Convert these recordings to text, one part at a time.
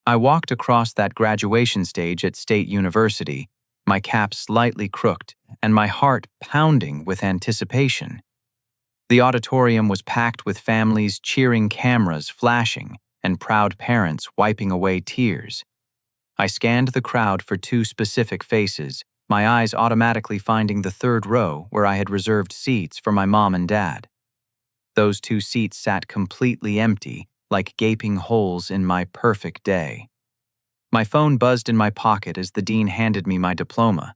I walked across that graduation stage at State University, my cap slightly crooked and my heart pounding with anticipation. The auditorium was packed with families cheering, cameras flashing, and proud parents wiping away tears. I scanned the crowd for two specific faces, my eyes automatically finding the third row where I had reserved seats for my mom and dad. Those two seats sat completely empty, like gaping holes in my perfect day. My phone buzzed in my pocket as the dean handed me my diploma.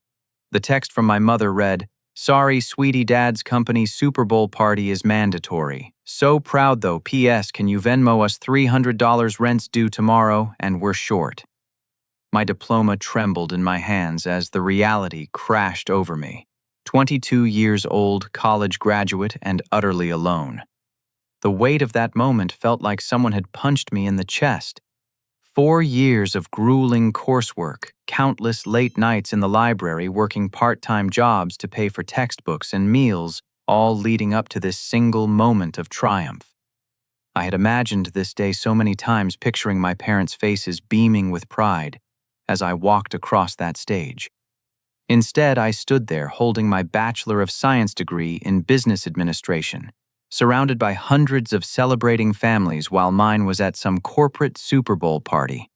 The text from my mother read, "Sorry, sweetie, Dad's company's Super Bowl party is mandatory. So proud though, P.S. Can you Venmo us $300, rent's due tomorrow, and we're short." My diploma trembled in my hands as the reality crashed over me. 22 years old, college graduate, and utterly alone. The weight of that moment felt like someone had punched me in the chest. 4 years of grueling coursework, countless late nights in the library working part-time jobs to pay for textbooks and meals, all leading up to this single moment of triumph. I had imagined this day so many times, picturing my parents' faces beaming with pride as I walked across that stage. Instead, I stood there holding my Bachelor of Science degree in Business Administration, surrounded by hundreds of celebrating families while mine was at some corporate Super Bowl party.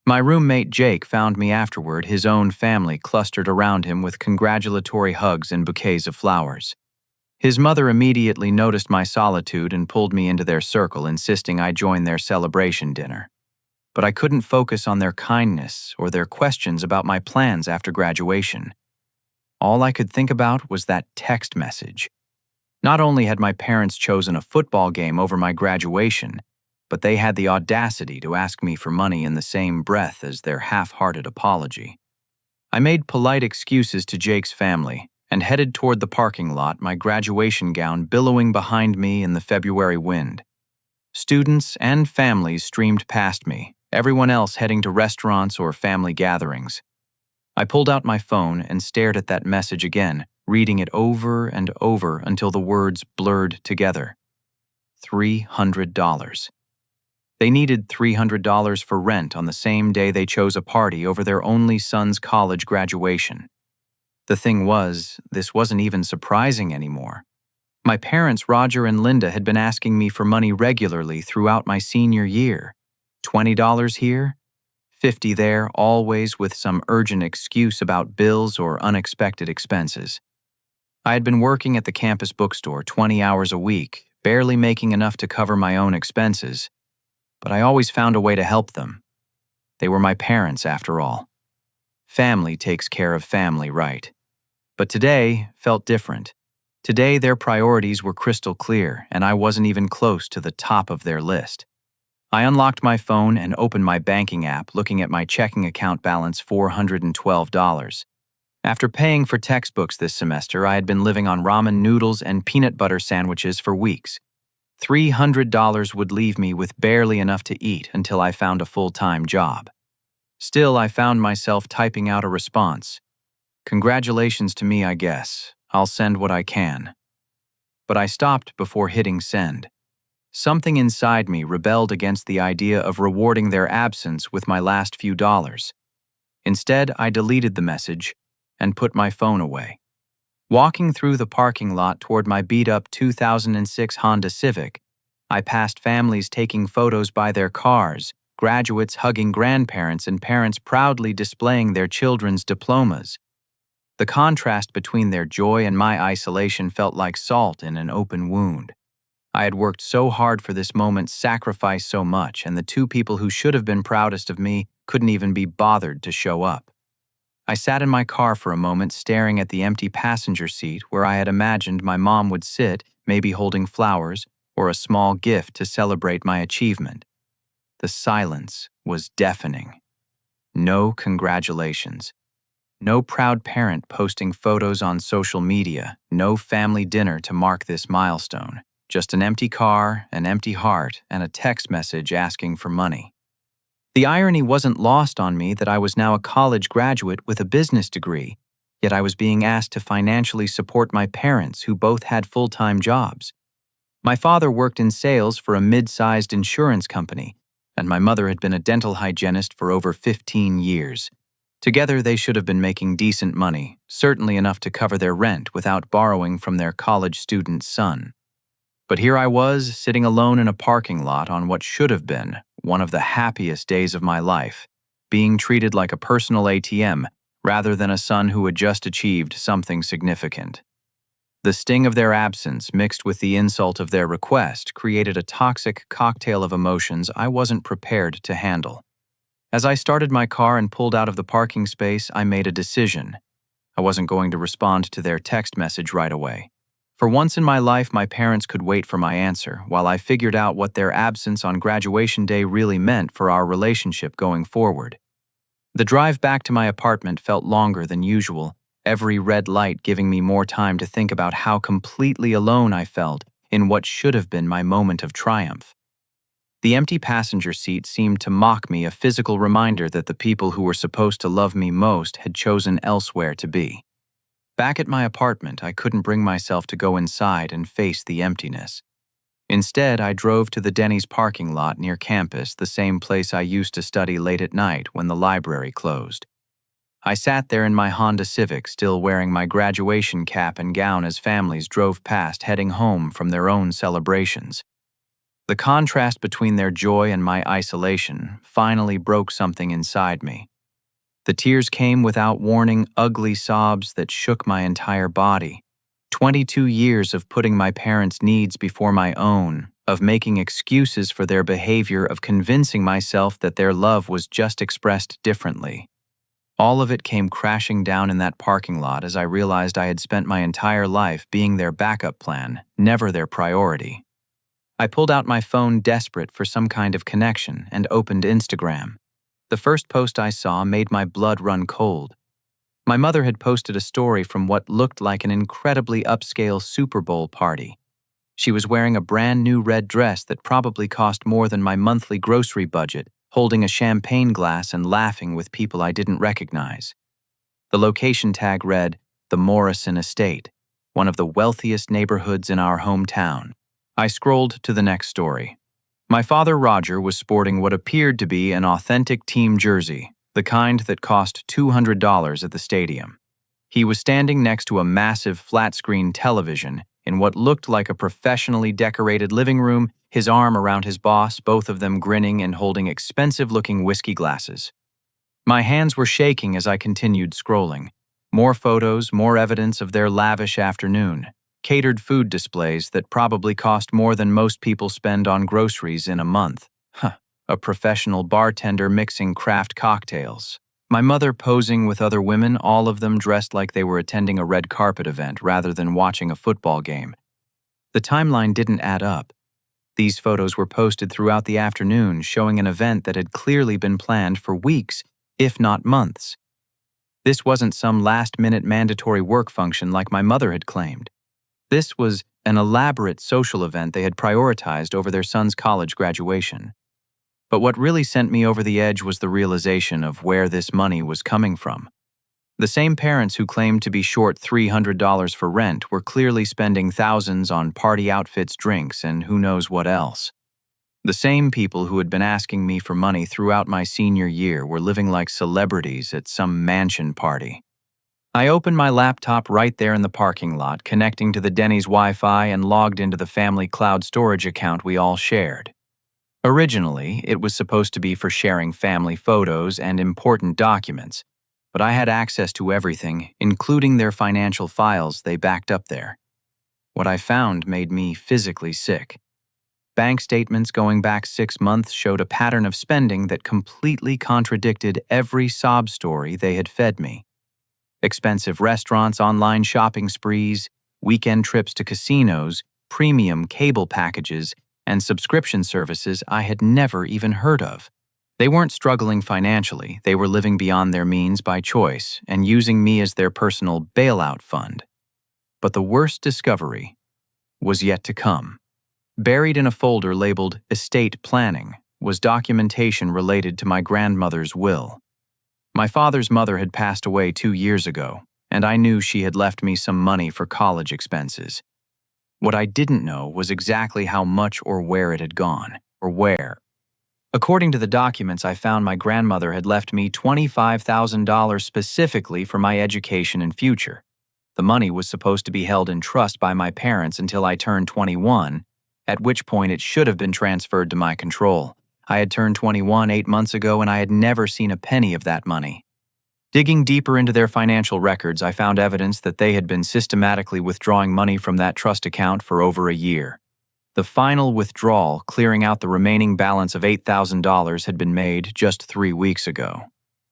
My roommate Jake found me afterward, his own family clustered around him with congratulatory hugs and bouquets of flowers. His mother immediately noticed my solitude and pulled me into their circle, insisting I join their celebration dinner. But I couldn't focus on their kindness or their questions about my plans after graduation. All I could think about was that text message. Not only had my parents chosen a football game over my graduation, but they had the audacity to ask me for money in the same breath as their half-hearted apology. I made polite excuses to Jake's family and headed toward the parking lot, my graduation gown billowing behind me in the February wind. Students and families streamed past me, everyone else heading to restaurants or family gatherings. I pulled out my phone and stared at that message again, reading it over and over until the words blurred together. $300. They needed $300 for rent on the same day they chose a party over their only son's college graduation. The thing was, this wasn't even surprising anymore. My parents, Roger and Linda, had been asking me for money regularly throughout my senior year. $20 here, $50 there, always with some urgent excuse about bills or unexpected expenses. I had been working at the campus bookstore 20 hours a week, barely making enough to cover my own expenses, but I always found a way to help them. They were my parents, after all. Family takes care of family, right? But today felt different. Today their priorities were crystal clear, and I wasn't even close to the top of their list. I unlocked my phone and opened my banking app, looking at my checking account balance, $412. After paying for textbooks this semester, I had been living on ramen noodles and peanut butter sandwiches for weeks. $300 would leave me with barely enough to eat until I found a full-time job. Still, I found myself typing out a response. Congratulations to me, I guess. I'll send what I can. But I stopped before hitting send. Something inside me rebelled against the idea of rewarding their absence with my last few dollars. Instead, I deleted the message and put my phone away. Walking through the parking lot toward my beat-up 2006 Honda Civic, I passed families taking photos by their cars, graduates hugging grandparents, and parents proudly displaying their children's diplomas. The contrast between their joy and my isolation felt like salt in an open wound. I had worked so hard for this moment, sacrificed so much, and the two people who should have been proudest of me couldn't even be bothered to show up. I sat in my car for a moment, staring at the empty passenger seat where I had imagined my mom would sit, maybe holding flowers or a small gift to celebrate my achievement. The silence was deafening. No congratulations. No proud parent posting photos on social media, no family dinner to mark this milestone. Just an empty car, an empty heart, and a text message asking for money. The irony wasn't lost on me that I was now a college graduate with a business degree, yet I was being asked to financially support my parents who both had full-time jobs. My father worked in sales for a mid-sized insurance company, and my mother had been a dental hygienist for over 15 years. Together, they should have been making decent money, certainly enough to cover their rent without borrowing from their college student son. But here I was, sitting alone in a parking lot on what should have been one of the happiest days of my life, being treated like a personal ATM rather than a son who had just achieved something significant. The sting of their absence mixed with the insult of their request created a toxic cocktail of emotions I wasn't prepared to handle. As I started my car and pulled out of the parking space, I made a decision. I wasn't going to respond to their text message right away. For once in my life, my parents could wait for my answer while I figured out what their absence on graduation day really meant for our relationship going forward. The drive back to my apartment felt longer than usual, every red light giving me more time to think about how completely alone I felt in what should have been my moment of triumph. The empty passenger seat seemed to mock me, a physical reminder that the people who were supposed to love me most had chosen elsewhere to be. Back at my apartment, I couldn't bring myself to go inside and face the emptiness. Instead, I drove to the Denny's parking lot near campus, the same place I used to study late at night when the library closed. I sat there in my Honda Civic, still wearing my graduation cap and gown as families drove past heading home from their own celebrations. The contrast between their joy and my isolation finally broke something inside me. The tears came without warning, ugly sobs that shook my entire body. 22 years of putting my parents' needs before my own, of making excuses for their behavior, of convincing myself that their love was just expressed differently. All of it came crashing down in that parking lot as I realized I had spent my entire life being their backup plan, never their priority. I pulled out my phone, desperate for some kind of connection, and opened Instagram. The first post I saw made my blood run cold. My mother had posted a story from what looked like an incredibly upscale Super Bowl party. She was wearing a brand new red dress that probably cost more than my monthly grocery budget, holding a champagne glass and laughing with people I didn't recognize. The location tag read, "The Morrison Estate," one of the wealthiest neighborhoods in our hometown. I scrolled to the next story. My father, Roger, was sporting what appeared to be an authentic team jersey, the kind that cost $200 at the stadium. He was standing next to a massive flat-screen television in what looked like a professionally decorated living room, his arm around his boss, both of them grinning and holding expensive-looking whiskey glasses. My hands were shaking as I continued scrolling. More photos, more evidence of their lavish afternoon. Catered food displays that probably cost more than most people spend on groceries in a month. A professional bartender mixing craft cocktails. My mother posing with other women, all of them dressed like they were attending a red carpet event rather than watching a football game. The timeline didn't add up. These photos were posted throughout the afternoon, showing an event that had clearly been planned for weeks, if not months. This wasn't some last-minute mandatory work function like my mother had claimed. This was an elaborate social event they had prioritized over their son's college graduation. But what really sent me over the edge was the realization of where this money was coming from. The same parents who claimed to be short $300 for rent were clearly spending thousands on party outfits, drinks, and who knows what else. The same people who had been asking me for money throughout my senior year were living like celebrities at some mansion party. I opened my laptop right there in the parking lot, connecting to the Denny's Wi-Fi and logged into the family cloud storage account we all shared. Originally, it was supposed to be for sharing family photos and important documents, but I had access to everything, including their financial files they backed up there. What I found made me physically sick. Bank statements going back 6 months showed a pattern of spending that completely contradicted every sob story they had fed me. Expensive restaurants, online shopping sprees, weekend trips to casinos, premium cable packages, and subscription services I had never even heard of. They weren't struggling financially, they were living beyond their means by choice and using me as their personal bailout fund. But the worst discovery was yet to come. Buried in a folder labeled Estate Planning was documentation related to my grandmother's will. My father's mother had passed away 2 years ago, and I knew she had left me some money for college expenses. What I didn't know was exactly how much or where it had gone, or where. According to the documents I found, my grandmother had left me $25,000 specifically for my education and future. The money was supposed to be held in trust by my parents until I turned 21, at which point it should have been transferred to my control. I had turned 21 8 months ago and I had never seen a penny of that money. Digging deeper into their financial records, I found evidence that they had been systematically withdrawing money from that trust account for over a year. The final withdrawal, clearing out the remaining balance of $8,000, had been made just 3 weeks ago.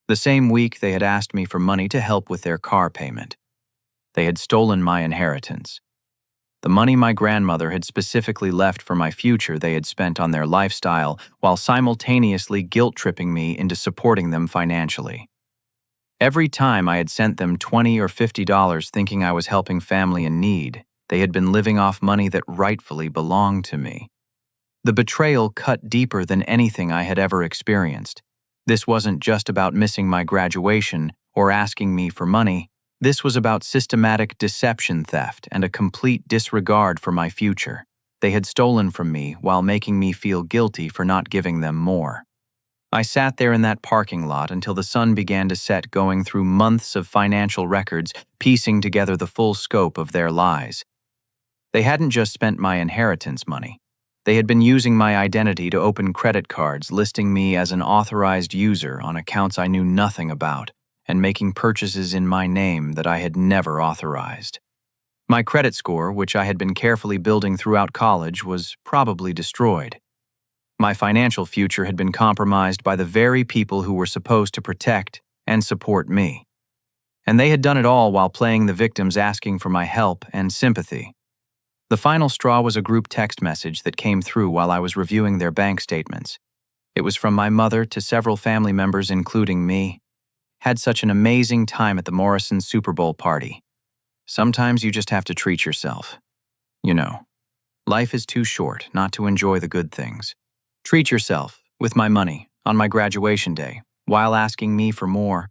The same week, they had asked me for money to help with their car payment. They had stolen my inheritance. The money my grandmother had specifically left for my future they had spent on their lifestyle while simultaneously guilt-tripping me into supporting them financially. Every time I had sent them $20 or $50 thinking I was helping family in need, they had been living off money that rightfully belonged to me. The betrayal cut deeper than anything I had ever experienced. This wasn't just about missing my graduation or asking me for money. This was about systematic deception theft and a complete disregard for my future. They had stolen from me while making me feel guilty for not giving them more. I sat there in that parking lot until the sun began to set, going through months of financial records, piecing together the full scope of their lies. They hadn't just spent my inheritance money. They had been using my identity to open credit cards, listing me as an authorized user on accounts I knew nothing about, and making purchases in my name that I had never authorized. My credit score, which I had been carefully building throughout college, was probably destroyed. My financial future had been compromised by the very people who were supposed to protect and support me. And they had done it all while playing the victims, asking for my help and sympathy. The final straw was a group text message that came through while I was reviewing their bank statements. It was from my mother to several family members, including me. Had such an amazing time at the Morrison Super Bowl party. Sometimes you just have to treat yourself. You know, life is too short not to enjoy the good things. Treat yourself with my money on my graduation day while asking me for more.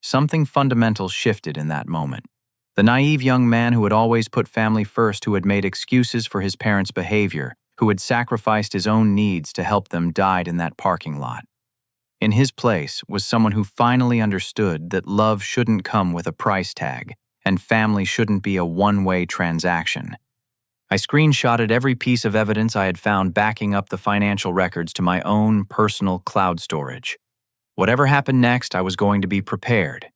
Something fundamental shifted in that moment. The naive young man who had always put family first, who had made excuses for his parents' behavior, who had sacrificed his own needs to help them, died in that parking lot. In his place was someone who finally understood that love shouldn't come with a price tag, and family shouldn't be a one-way transaction. I screenshotted every piece of evidence I had found backing up the financial records to my own personal cloud storage. Whatever happened next, I was going to be prepared.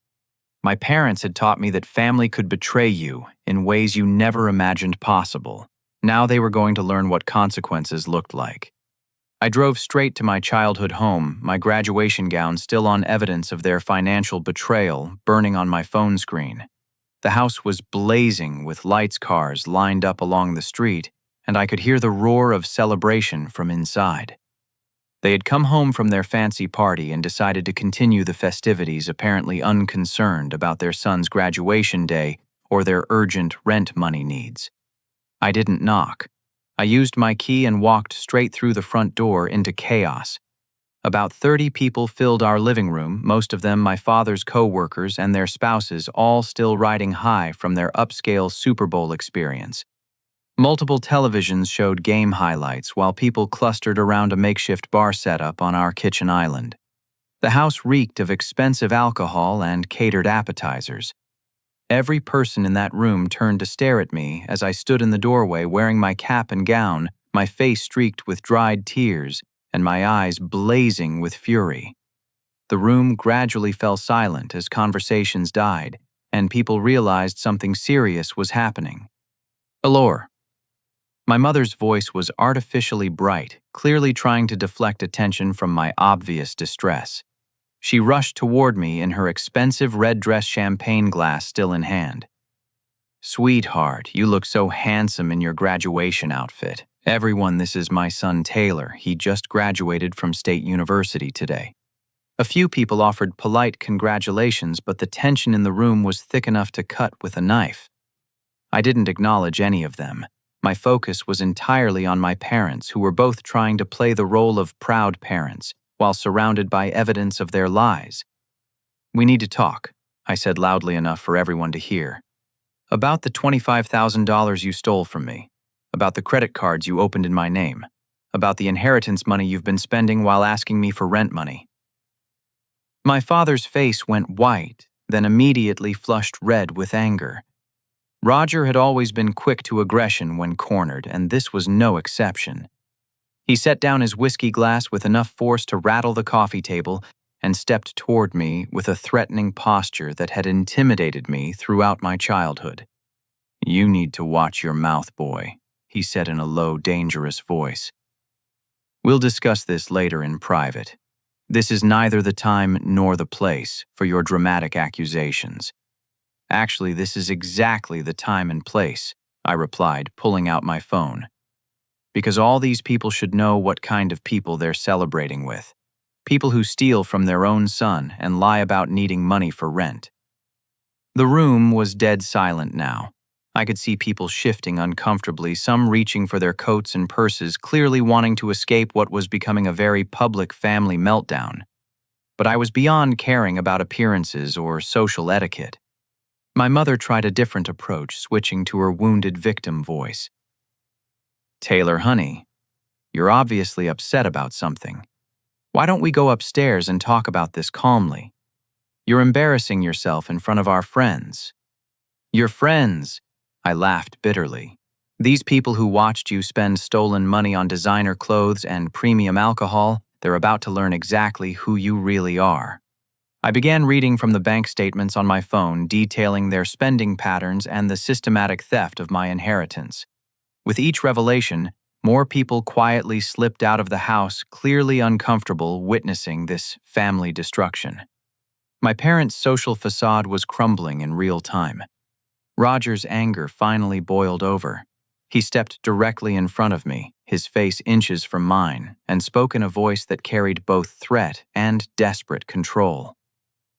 My parents had taught me that family could betray you in ways you never imagined possible. Now they were going to learn what consequences looked like. I drove straight to my childhood home, my graduation gown still on evidence of their financial betrayal burning on my phone screen. The house was blazing with lights, cars lined up along the street, and I could hear the roar of celebration from inside. They had come home from their fancy party and decided to continue the festivities, apparently unconcerned about their son's graduation day or their urgent rent money needs. I didn't knock. I used my key and walked straight through the front door into chaos. About 30 people filled our living room, most of them my father's co-workers and their spouses, all still riding high from their upscale Super Bowl experience. Multiple televisions showed game highlights while people clustered around a makeshift bar setup on our kitchen island. The house reeked of expensive alcohol and catered appetizers. Every person in that room turned to stare at me as I stood in the doorway wearing my cap and gown, my face streaked with dried tears and my eyes blazing with fury. The room gradually fell silent as conversations died and people realized something serious was happening. Allure. My mother's voice was artificially bright, clearly trying to deflect attention from my obvious distress. She rushed toward me in her expensive red dress, champagne glass still in hand. "Sweetheart, you look so handsome in your graduation outfit. Everyone, this is my son Taylor. He just graduated from State University today." A few people offered polite congratulations, but the tension in the room was thick enough to cut with a knife. I didn't acknowledge any of them. My focus was entirely on my parents, who were both trying to play the role of proud parents, while surrounded by evidence of their lies. "We need to talk," I said loudly enough for everyone to hear. "About the $25,000 you stole from me. About the credit cards you opened in my name. about the inheritance money you've been spending while asking me for rent money." My father's face went white, then immediately flushed red with anger. Roger had always been quick to aggression when cornered, and this was no exception. He set down his whiskey glass with enough force to rattle the coffee table and stepped toward me with a threatening posture that had intimidated me throughout my childhood. "You need to watch your mouth, boy," he said in a low, dangerous voice. "We'll discuss this later in private. This is neither the time nor the place for your dramatic accusations." "Actually, this is exactly the time and place," I replied, pulling out my phone. "Because all these people should know what kind of people they're celebrating with. People who steal from their own son and lie about needing money for rent." The room was dead silent now. I could see people shifting uncomfortably, some reaching for their coats and purses, clearly wanting to escape what was becoming a very public family meltdown. But I was beyond caring about appearances or social etiquette. My mother tried a different approach, switching to her wounded victim voice. "Taylor, honey, you're obviously upset about something. Why don't we go upstairs and talk about this calmly? You're embarrassing yourself in front of our friends." "Your friends?" I laughed bitterly. "These people who watched you spend stolen money on designer clothes and premium alcohol, they're about to learn exactly who you really are." I began reading from the bank statements on my phone, detailing their spending patterns and the systematic theft of my inheritance. With each revelation, more people quietly slipped out of the house, clearly uncomfortable witnessing this family destruction. My parents' social facade was crumbling in real time. Roger's anger finally boiled over. He stepped directly in front of me, his face inches from mine, and spoke in a voice that carried both threat and desperate control.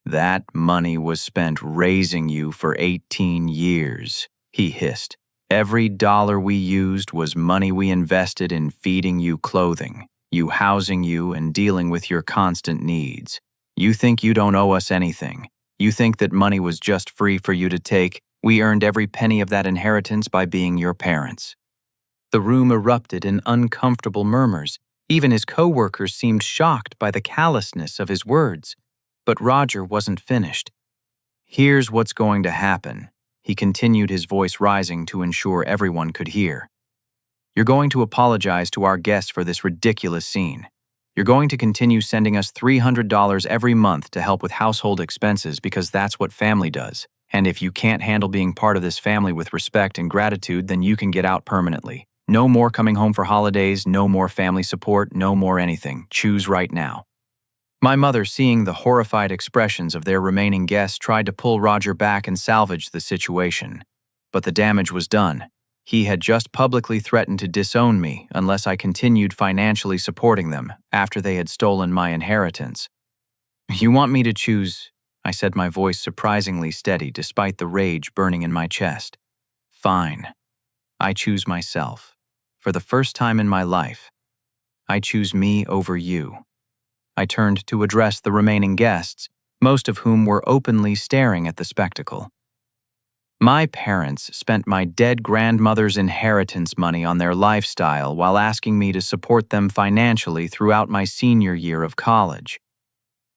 "That money was spent raising you for 18 years, he hissed. "Every dollar we used was money we invested in feeding you clothing, you housing you, and dealing with your constant needs. You think you don't owe us anything. You think that money was just free for you to take. We earned every penny of that inheritance by being your parents." The room erupted in uncomfortable murmurs. Even his co-workers seemed shocked by the callousness of his words. But Roger wasn't finished. "Here's what's going to happen," he continued, his voice rising to ensure everyone could hear. "You're going to apologize to our guests for this ridiculous scene. You're going to continue sending us $300 every month to help with household expenses because that's what family does. And if you can't handle being part of this family with respect and gratitude, then you can get out permanently. No more coming home for holidays, no more family support, no more anything. Choose right now." My mother, seeing the horrified expressions of their remaining guests, tried to pull Roger back and salvage the situation. But the damage was done. He had just publicly threatened to disown me unless I continued financially supporting them after they had stolen my inheritance. "You want me to choose?" I said, my voice surprisingly steady despite the rage burning in my chest. "Fine. I choose myself. For the first time in my life, I choose me over you." I turned to address the remaining guests, most of whom were openly staring at the spectacle. "My parents spent my dead grandmother's inheritance money on their lifestyle while asking me to support them financially throughout my senior year of college.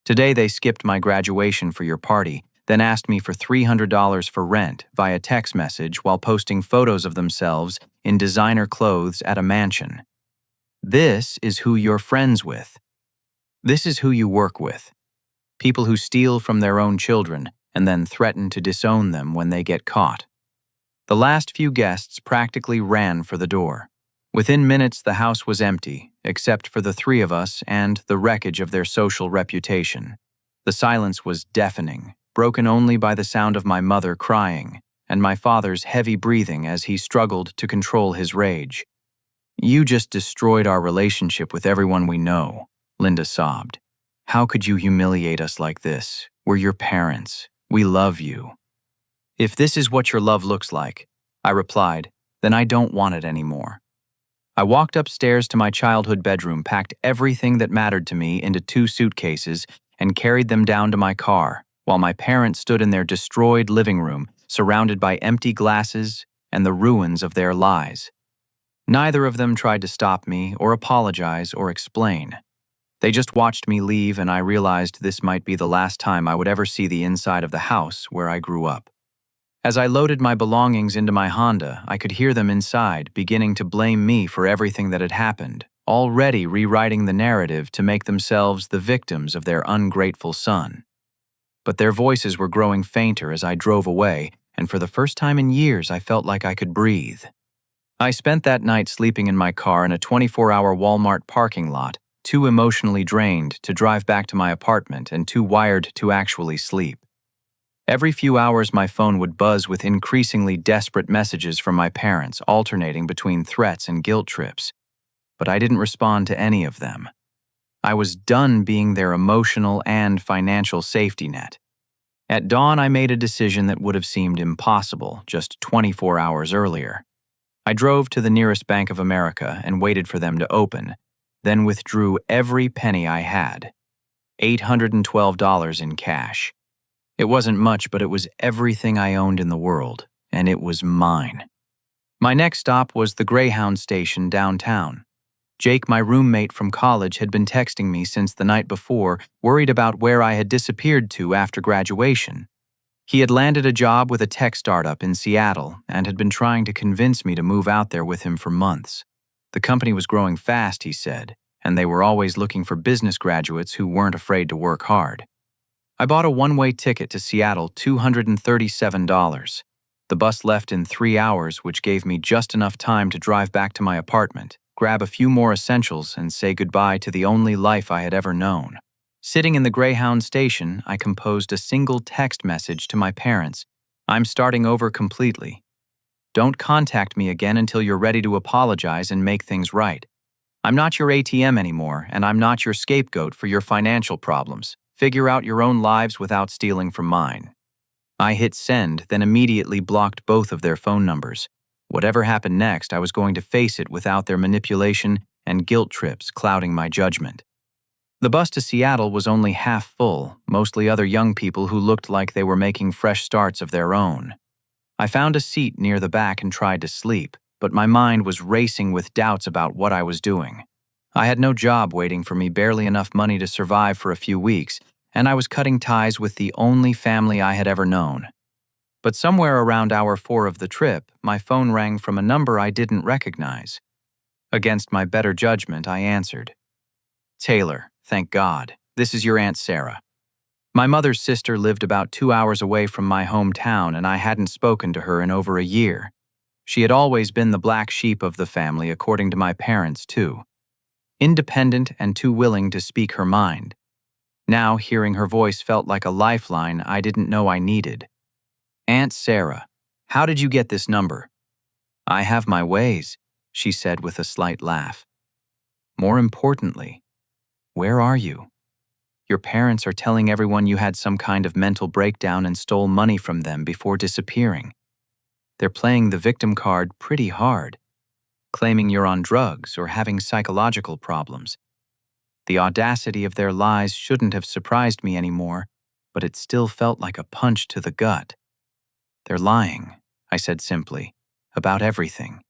Today they skipped my graduation for your party, then asked me for $300 for rent via text message while posting photos of themselves in designer clothes at a mansion. This is who you're friends with. This is who you work with. People who steal from their own children and then threaten to disown them when they get caught." The last few guests practically ran for the door. Within minutes, the house was empty, except for the three of us and the wreckage of their social reputation. The silence was deafening, broken only by the sound of my mother crying and my father's heavy breathing as he struggled to control his rage. "You just destroyed our relationship with everyone we know," Linda sobbed. "How could you humiliate us like this? We're your parents. We love you." "If this is what your love looks like," I replied, "then I don't want it anymore." I walked upstairs to my childhood bedroom, packed everything that mattered to me into 2 suitcases, and carried them down to my car, while my parents stood in their destroyed living room, surrounded by empty glasses and the ruins of their lies. Neither of them tried to stop me or apologize or explain. They just watched me leave, and I realized this might be the last time I would ever see the inside of the house where I grew up. As I loaded my belongings into my Honda, I could hear them inside, beginning to blame me for everything that had happened, already rewriting the narrative to make themselves the victims of their ungrateful son. But their voices were growing fainter as I drove away, and for the first time in years I felt like I could breathe. I spent that night sleeping in my car in a 24-hour Walmart parking lot, too emotionally drained to drive back to my apartment and too wired to actually sleep. Every few hours my phone would buzz with increasingly desperate messages from my parents, alternating between threats and guilt trips. But I didn't respond to any of them. I was done being their emotional and financial safety net. At dawn, I made a decision that would have seemed impossible just 24 hours earlier. I drove to the nearest Bank of America and waited for them to open, then withdrew every penny I had, $812 in cash. It wasn't much, but it was everything I owned in the world, and it was mine. My next stop was the Greyhound station downtown. Jake, my roommate from college, had been texting me since the night before, worried about where I had disappeared to after graduation. He had landed a job with a tech startup in Seattle and had been trying to convince me to move out there with him for months. The company was growing fast, he said, and they were always looking for business graduates who weren't afraid to work hard. I bought a one-way ticket to Seattle, $237. The bus left in 3 hours, which gave me just enough time to drive back to my apartment, grab a few more essentials, and say goodbye to the only life I had ever known. Sitting in the Greyhound station, I composed a single text message to my parents. I'm starting over completely. Don't contact me again until you're ready to apologize and make things right. I'm not your ATM anymore, and I'm not your scapegoat for your financial problems. Figure out your own lives without stealing from mine. I hit send, then immediately blocked both of their phone numbers. Whatever happened next, I was going to face it without their manipulation and guilt trips clouding my judgment. The bus to Seattle was only half full, mostly other young people who looked like they were making fresh starts of their own. I found a seat near the back and tried to sleep, but my mind was racing with doubts about what I was doing. I had no job waiting for me, barely enough money to survive for a few weeks, and I was cutting ties with the only family I had ever known. But somewhere around hour 4 of the trip, my phone rang from a number I didn't recognize. Against my better judgment, I answered. Taylor, thank God. This is your Aunt Sarah. My mother's sister lived about 2 hours away from my hometown, and I hadn't spoken to her in over a year. She had always been the black sheep of the family, according to my parents, too. Independent and too willing to speak her mind. Now, hearing her voice felt like a lifeline I didn't know I needed. Aunt Sarah, how did you get this number? I have my ways, she said with a slight laugh. More importantly, where are you? Your parents are telling everyone you had some kind of mental breakdown and stole money from them before disappearing. They're playing the victim card pretty hard, claiming you're on drugs or having psychological problems. The audacity of their lies shouldn't have surprised me anymore, but it still felt like a punch to the gut. They're lying, I said simply, about everything.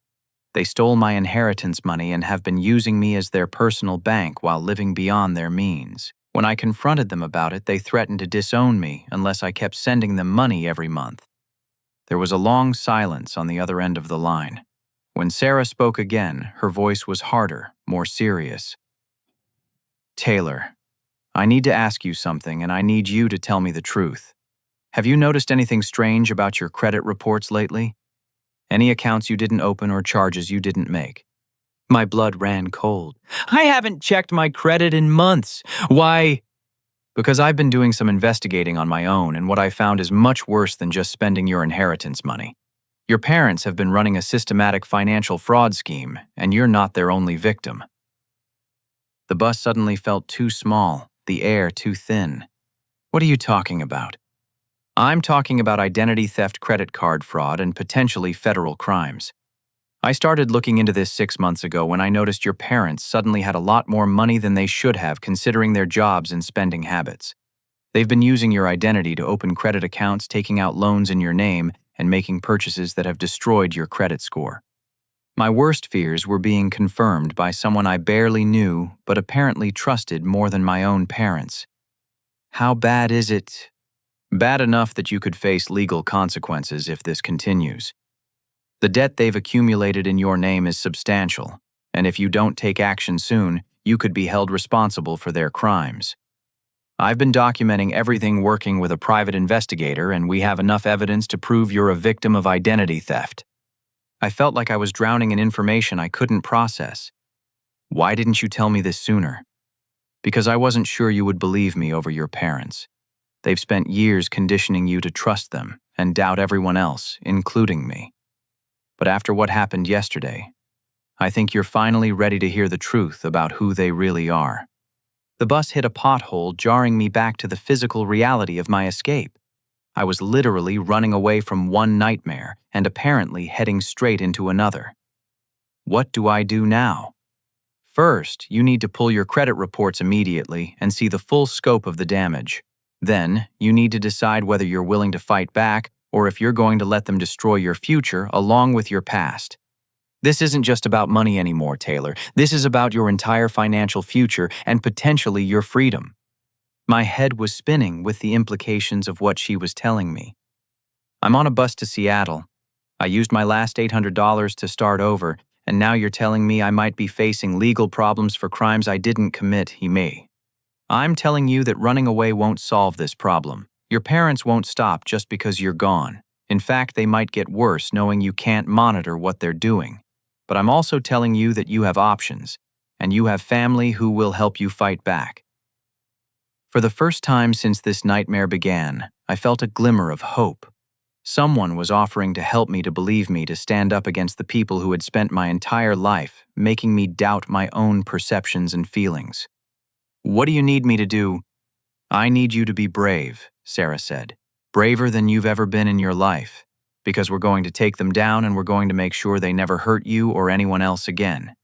They stole my inheritance money and have been using me as their personal bank while living beyond their means. When I confronted them about it, they threatened to disown me unless I kept sending them money every month. There was a long silence on the other end of the line. When Sarah spoke again, her voice was harder, more serious. Taylor, I need to ask you something, and I need you to tell me the truth. Have you noticed anything strange about your credit reports lately? Any accounts you didn't open or charges you didn't make? My blood ran cold. I haven't checked my credit in months. Why? Because I've been doing some investigating on my own, and what I found is much worse than just spending your inheritance money. Your parents have been running a systematic financial fraud scheme, and you're not their only victim. The bus suddenly felt too small, the air too thin. What are you talking about? I'm talking about identity theft, credit card fraud, and potentially federal crimes. I started looking into this 6 months ago when I noticed your parents suddenly had a lot more money than they should have considering their jobs and spending habits. They've been using your identity to open credit accounts, taking out loans in your name, and making purchases that have destroyed your credit score. My worst fears were being confirmed by someone I barely knew but apparently trusted more than my own parents. How bad is it? Bad enough that you could face legal consequences if this continues. The debt they've accumulated in your name is substantial, and if you don't take action soon, you could be held responsible for their crimes. I've been documenting everything working with a private investigator, and we have enough evidence to prove you're a victim of identity theft. I felt like I was drowning in information I couldn't process. Why didn't you tell me this sooner? Because I wasn't sure you would believe me over your parents. They've spent years conditioning you to trust them and doubt everyone else, including me. But after what happened yesterday, I think you're finally ready to hear the truth about who they really are. The bus hit a pothole, jarring me back to the physical reality of my escape. I was literally running away from one nightmare and apparently heading straight into another. What do I do now? First, you need to pull your credit reports immediately and see the full scope of the damage. Then, you need to decide whether you're willing to fight back or if you're going to let them destroy your future along with your past. This isn't just about money anymore, Taylor. This is about your entire financial future and potentially your freedom. My head was spinning with the implications of what she was telling me. I'm on a bus to Seattle. I used my last $800 to start over, and now you're telling me I might be facing legal problems for crimes I didn't commit, he may. I'm telling you that running away won't solve this problem. Your parents won't stop just because you're gone. In fact, they might get worse knowing you can't monitor what they're doing. But I'm also telling you that you have options, and you have family who will help you fight back. For the first time since this nightmare began, I felt a glimmer of hope. Someone was offering to help me, to stand up against the people who had spent my entire life making me doubt my own perceptions and feelings. What do you need me to do? I need you to be brave, Sarah said. Braver than you've ever been in your life. Because we're going to take them down and we're going to make sure they never hurt you or anyone else again.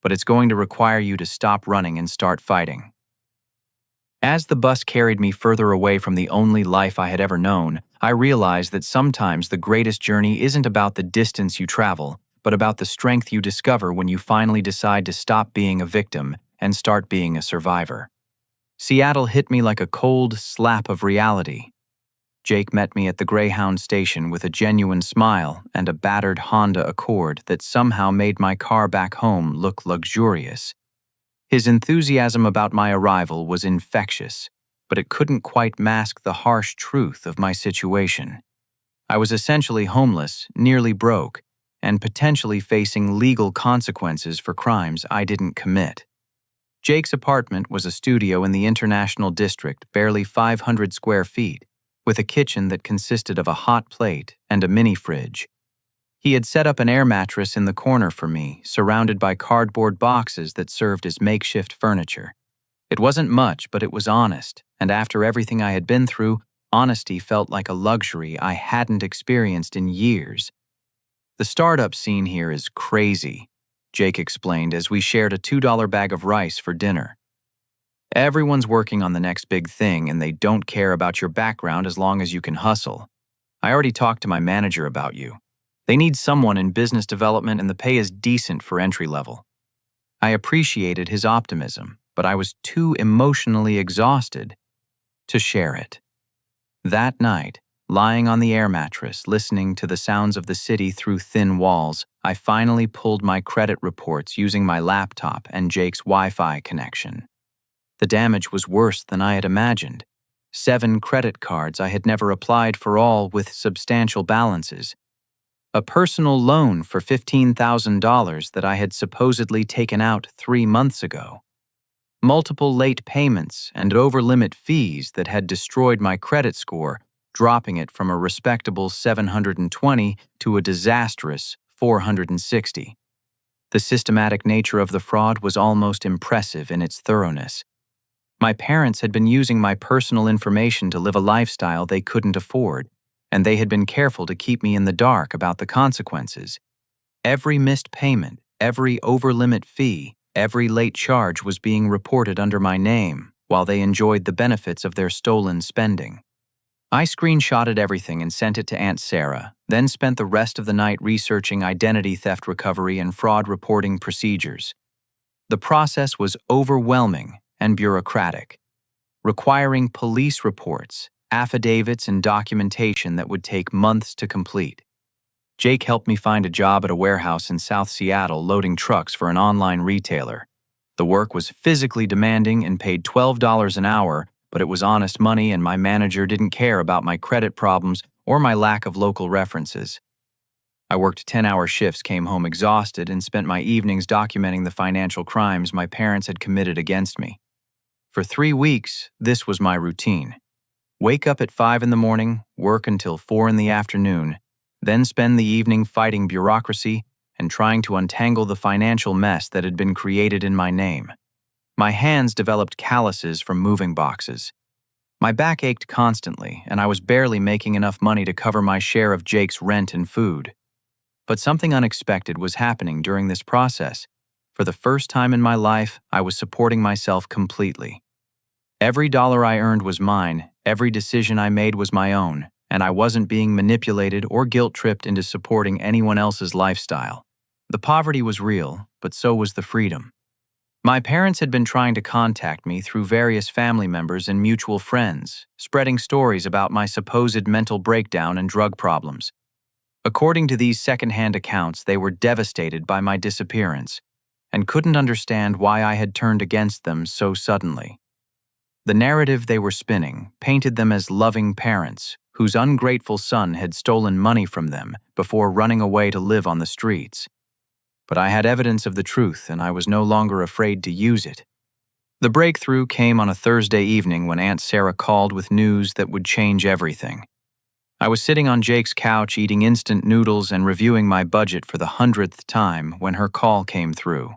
But it's going to require you to stop running and start fighting. As the bus carried me further away from the only life I had ever known, I realized that sometimes the greatest journey isn't about the distance you travel, but about the strength you discover when you finally decide to stop being a victim and start being a survivor. Seattle hit me like a cold slap of reality. Jake met me at the Greyhound station with a genuine smile and a battered Honda Accord that somehow made my car back home look luxurious. His enthusiasm about my arrival was infectious, but it couldn't quite mask the harsh truth of my situation. I was essentially homeless, nearly broke, and potentially facing legal consequences for crimes I didn't commit. Jake's apartment was a studio in the International District, barely 500 square feet, with a kitchen that consisted of a hot plate and a mini fridge. He had set up an air mattress in the corner for me, surrounded by cardboard boxes that served as makeshift furniture. It wasn't much, but it was honest, and after everything I had been through, honesty felt like a luxury I hadn't experienced in years. The startup scene here is crazy, Jake explained as we shared a $2 bag of rice for dinner. Everyone's working on the next big thing and they don't care about your background as long as you can hustle. I already talked to my manager about you. They need someone in business development and the pay is decent for entry level. I appreciated his optimism, but I was too emotionally exhausted to share it. That night, lying on the air mattress, listening to the sounds of the city through thin walls, I finally pulled my credit reports using my laptop and Jake's Wi-Fi connection. The damage was worse than I had imagined. 7 credit cards I had never applied for, all with substantial balances. A personal loan for $15,000 that I had supposedly taken out 3 months ago. Multiple late payments and over-limit fees that had destroyed my credit score, dropping it from a respectable 720 to a disastrous 460. The systematic nature of the fraud was almost impressive in its thoroughness. My parents had been using my personal information to live a lifestyle they couldn't afford, and they had been careful to keep me in the dark about the consequences. Every missed payment, every over-limit fee, every late charge was being reported under my name, while they enjoyed the benefits of their stolen spending. I screenshotted everything and sent it to Aunt Sarah, then spent the rest of the night researching identity theft recovery and fraud reporting procedures. The process was overwhelming and bureaucratic, requiring police reports, affidavits, and documentation that would take months to complete. Jake helped me find a job at a warehouse in South Seattle loading trucks for an online retailer. The work was physically demanding and paid $12 an hour, but it was honest money and my manager didn't care about my credit problems or my lack of local references. I worked 10-hour shifts, came home exhausted, and spent my evenings documenting the financial crimes my parents had committed against me. For 3 weeks, this was my routine. Wake up at 5 in the morning, work until 4 in the afternoon, then spend the evening fighting bureaucracy and trying to untangle the financial mess that had been created in my name. My hands developed calluses from moving boxes. My back ached constantly, and I was barely making enough money to cover my share of Jake's rent and food. But something unexpected was happening during this process. For the first time in my life, I was supporting myself completely. Every dollar I earned was mine, every decision I made was my own, and I wasn't being manipulated or guilt-tripped into supporting anyone else's lifestyle. The poverty was real, but so was the freedom. My parents had been trying to contact me through various family members and mutual friends, spreading stories about my supposed mental breakdown and drug problems. According to these secondhand accounts, they were devastated by my disappearance and couldn't understand why I had turned against them so suddenly. The narrative they were spinning painted them as loving parents whose ungrateful son had stolen money from them before running away to live on the streets. But I had evidence of the truth, and I was no longer afraid to use it. The breakthrough came on a Thursday evening when Aunt Sarah called with news that would change everything. I was sitting on Jake's couch eating instant noodles and reviewing my budget for the 100th time when her call came through.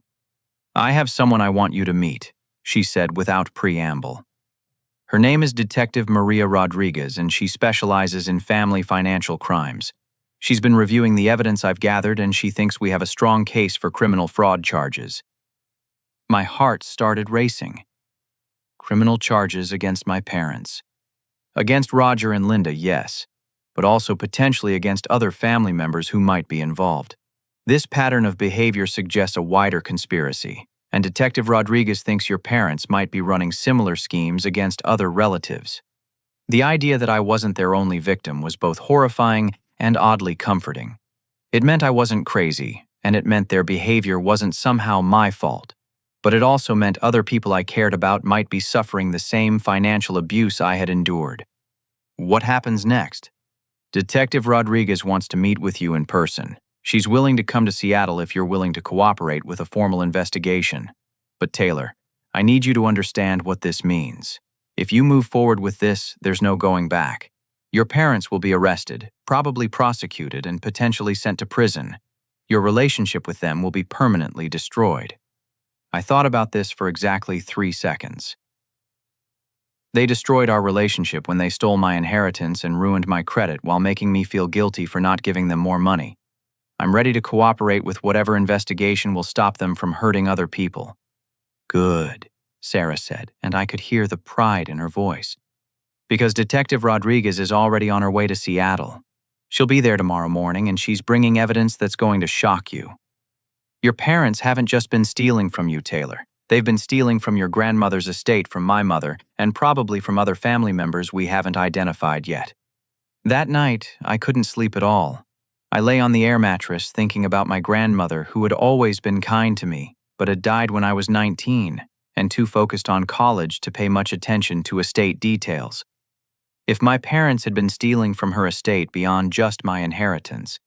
"I have someone I want you to meet," she said without preamble. Her name is Detective Maria Rodriguez, and she specializes in family financial crimes. She's been reviewing the evidence I've gathered, and she thinks we have a strong case for criminal fraud charges. My heart started racing. Criminal charges against my parents. Against Roger and Linda, yes, but also potentially against other family members who might be involved. This pattern of behavior suggests a wider conspiracy, and Detective Rodriguez thinks your parents might be running similar schemes against other relatives. The idea that I wasn't their only victim was both horrifying and oddly comforting. It meant I wasn't crazy, and it meant their behavior wasn't somehow my fault. But it also meant other people I cared about might be suffering the same financial abuse I had endured. What happens next? Detective Rodriguez wants to meet with you in person. She's willing to come to Seattle if you're willing to cooperate with a formal investigation. But Taylor, I need you to understand what this means. If you move forward with this, there's no going back. Your parents will be arrested, probably prosecuted, and potentially sent to prison. Your relationship with them will be permanently destroyed. I thought about this for exactly 3 seconds. They destroyed our relationship when they stole my inheritance and ruined my credit while making me feel guilty for not giving them more money. I'm ready to cooperate with whatever investigation will stop them from hurting other people. Good, Sarah said, and I could hear the pride in her voice. Because Detective Rodriguez is already on her way to Seattle. She'll be there tomorrow morning, and she's bringing evidence that's going to shock you. Your parents haven't just been stealing from you, Taylor. They've been stealing from your grandmother's estate, from my mother, and probably from other family members we haven't identified yet. That night, I couldn't sleep at all. I lay on the air mattress thinking about my grandmother, who had always been kind to me, but had died when I was 19, and too focused on college to pay much attention to estate details. If my parents had been stealing from her estate beyond just my inheritance,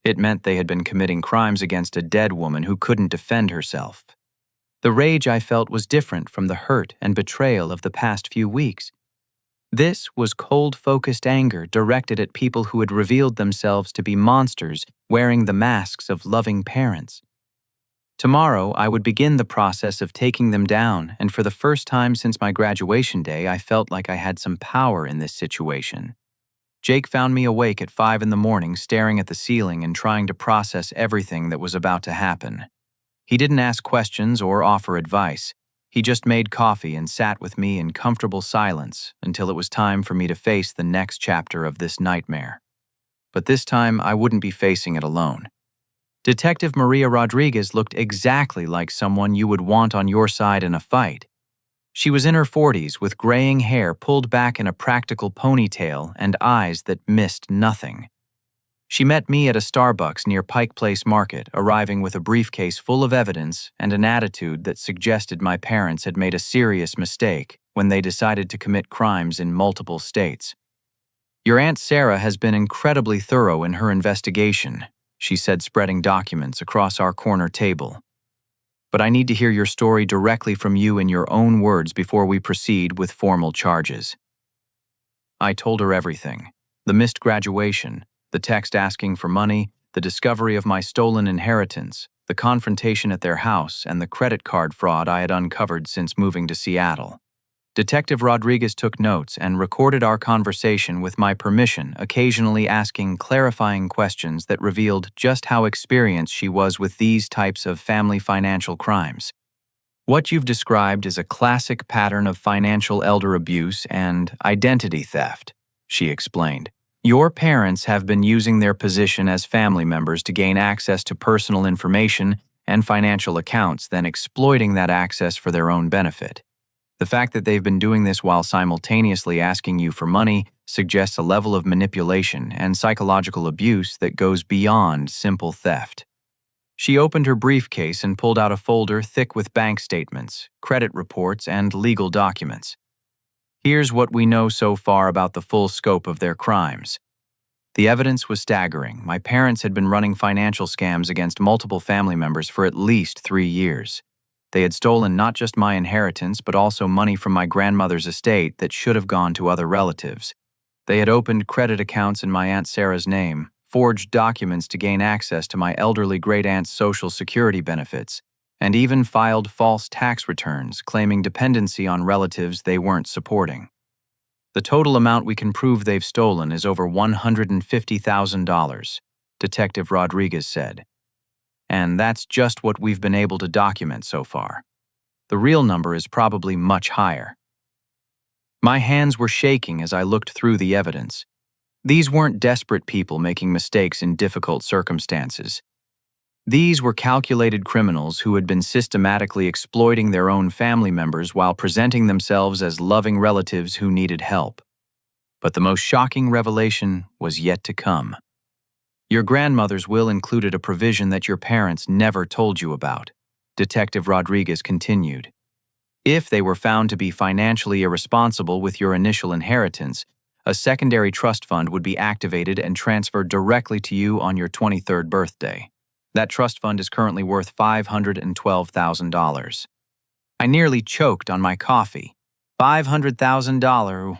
it meant they had been committing crimes against a dead woman who couldn't defend herself. The rage I felt was different from the hurt and betrayal of the past few weeks. This was cold-focused anger directed at people who had revealed themselves to be monsters wearing the masks of loving parents. Tomorrow, I would begin the process of taking them down, and for the first time since my graduation day, I felt like I had some power in this situation. Jake found me awake at 5 in the morning, staring at the ceiling and trying to process everything that was about to happen. He didn't ask questions or offer advice. He just made coffee and sat with me in comfortable silence until it was time for me to face the next chapter of this nightmare. But this time, I wouldn't be facing it alone. Detective Maria Rodriguez looked exactly like someone you would want on your side in a fight. She was in her 40s with graying hair pulled back in a practical ponytail and eyes that missed nothing. She met me at a Starbucks near Pike Place Market, arriving with a briefcase full of evidence and an attitude that suggested my parents had made a serious mistake when they decided to commit crimes in multiple states. "Your Aunt Sarah has been incredibly thorough in her investigation," she said, spreading documents across our corner table. "But I need to hear your story directly from you in your own words before we proceed with formal charges." I told her everything: the missed graduation, the text asking for money, the discovery of my stolen inheritance, the confrontation at their house, and the credit card fraud I had uncovered since moving to Seattle. Detective Rodriguez took notes and recorded our conversation with my permission, occasionally asking clarifying questions that revealed just how experienced she was with these types of family financial crimes. "What you've described is a classic pattern of financial elder abuse and identity theft," she explained. "Your parents have been using their position as family members to gain access to personal information and financial accounts, then exploiting that access for their own benefit. The fact that they've been doing this while simultaneously asking you for money suggests a level of manipulation and psychological abuse that goes beyond simple theft." She opened her briefcase and pulled out a folder thick with bank statements, credit reports, and legal documents. "Here's what we know so far about the full scope of their crimes." The evidence was staggering. My parents had been running financial scams against multiple family members for at least 3 years. They had stolen not just my inheritance, but also money from my grandmother's estate that should have gone to other relatives. They had opened credit accounts in my Aunt Sarah's name, forged documents to gain access to my elderly great-aunt's Social Security benefits, and even filed false tax returns claiming dependency on relatives they weren't supporting. "The total amount we can prove they've stolen is over $150,000, Detective Rodriguez said. "And that's just what we've been able to document so far. The real number is probably much higher." My hands were shaking as I looked through the evidence. These weren't desperate people making mistakes in difficult circumstances. These were calculated criminals who had been systematically exploiting their own family members while presenting themselves as loving relatives who needed help. But the most shocking revelation was yet to come. "Your grandmother's will included a provision that your parents never told you about," Detective Rodriguez continued. "If they were found to be financially irresponsible with your initial inheritance, a secondary trust fund would be activated and transferred directly to you on your 23rd birthday. That trust fund is currently worth $512,000. I nearly choked on my coffee. $500,000.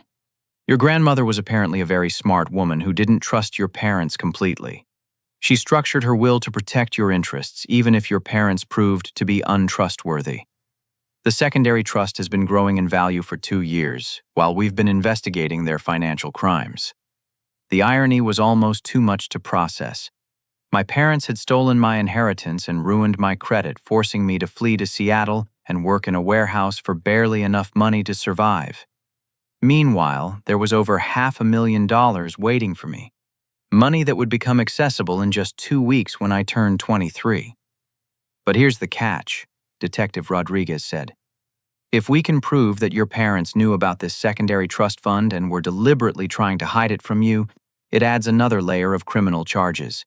Your grandmother was apparently a very smart woman who didn't trust your parents completely. She structured her will to protect your interests, even if your parents proved to be untrustworthy. The secondary trust has been growing in value for 2 years, while we've been investigating their financial crimes." The irony was almost too much to process. My parents had stolen my inheritance and ruined my credit, forcing me to flee to Seattle and work in a warehouse for barely enough money to survive. Meanwhile, there was over $500,000 waiting for me. Money that would become accessible in just 2 weeks when I turned 23. "But here's the catch," Detective Rodriguez said. "If we can prove that your parents knew about this secondary trust fund and were deliberately trying to hide it from you, it adds another layer of criminal charges.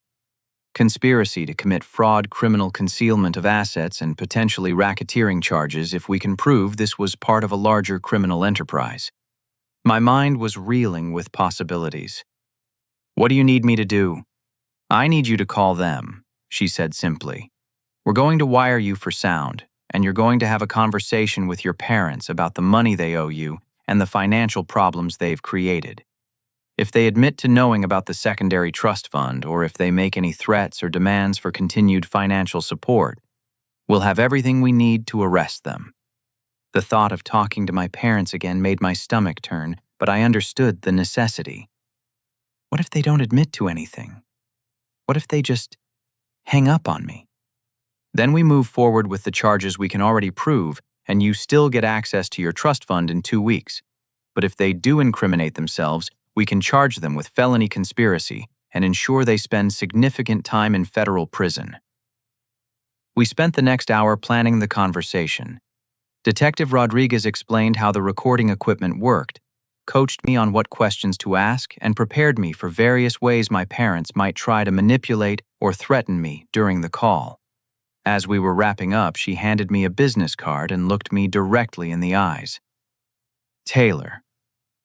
Conspiracy to commit fraud, criminal concealment of assets, and potentially racketeering charges if we can prove this was part of a larger criminal enterprise." My mind was reeling with possibilities. "What do you need me to do?" "I need you to call them," she said simply. "We're going to wire you for sound, and you're going to have a conversation with your parents about the money they owe you and the financial problems they've created. If they admit to knowing about the secondary trust fund, or if they make any threats or demands for continued financial support, we'll have everything we need to arrest them." The thought of talking to my parents again made my stomach turn, but I understood the necessity. What if they don't admit to anything? What if they just hang up on me? Then we move forward with the charges we can already prove and you still get access to your trust fund in 2 weeks. But if they do incriminate themselves, we can charge them with felony conspiracy and ensure they spend significant time in federal prison. We spent the next hour planning the conversation. Detective Rodriguez explained how the recording equipment worked, coached me on what questions to ask, and prepared me for various ways my parents might try to manipulate or threaten me during the call. As we were wrapping up, she handed me a business card and looked me directly in the eyes. "Taylor,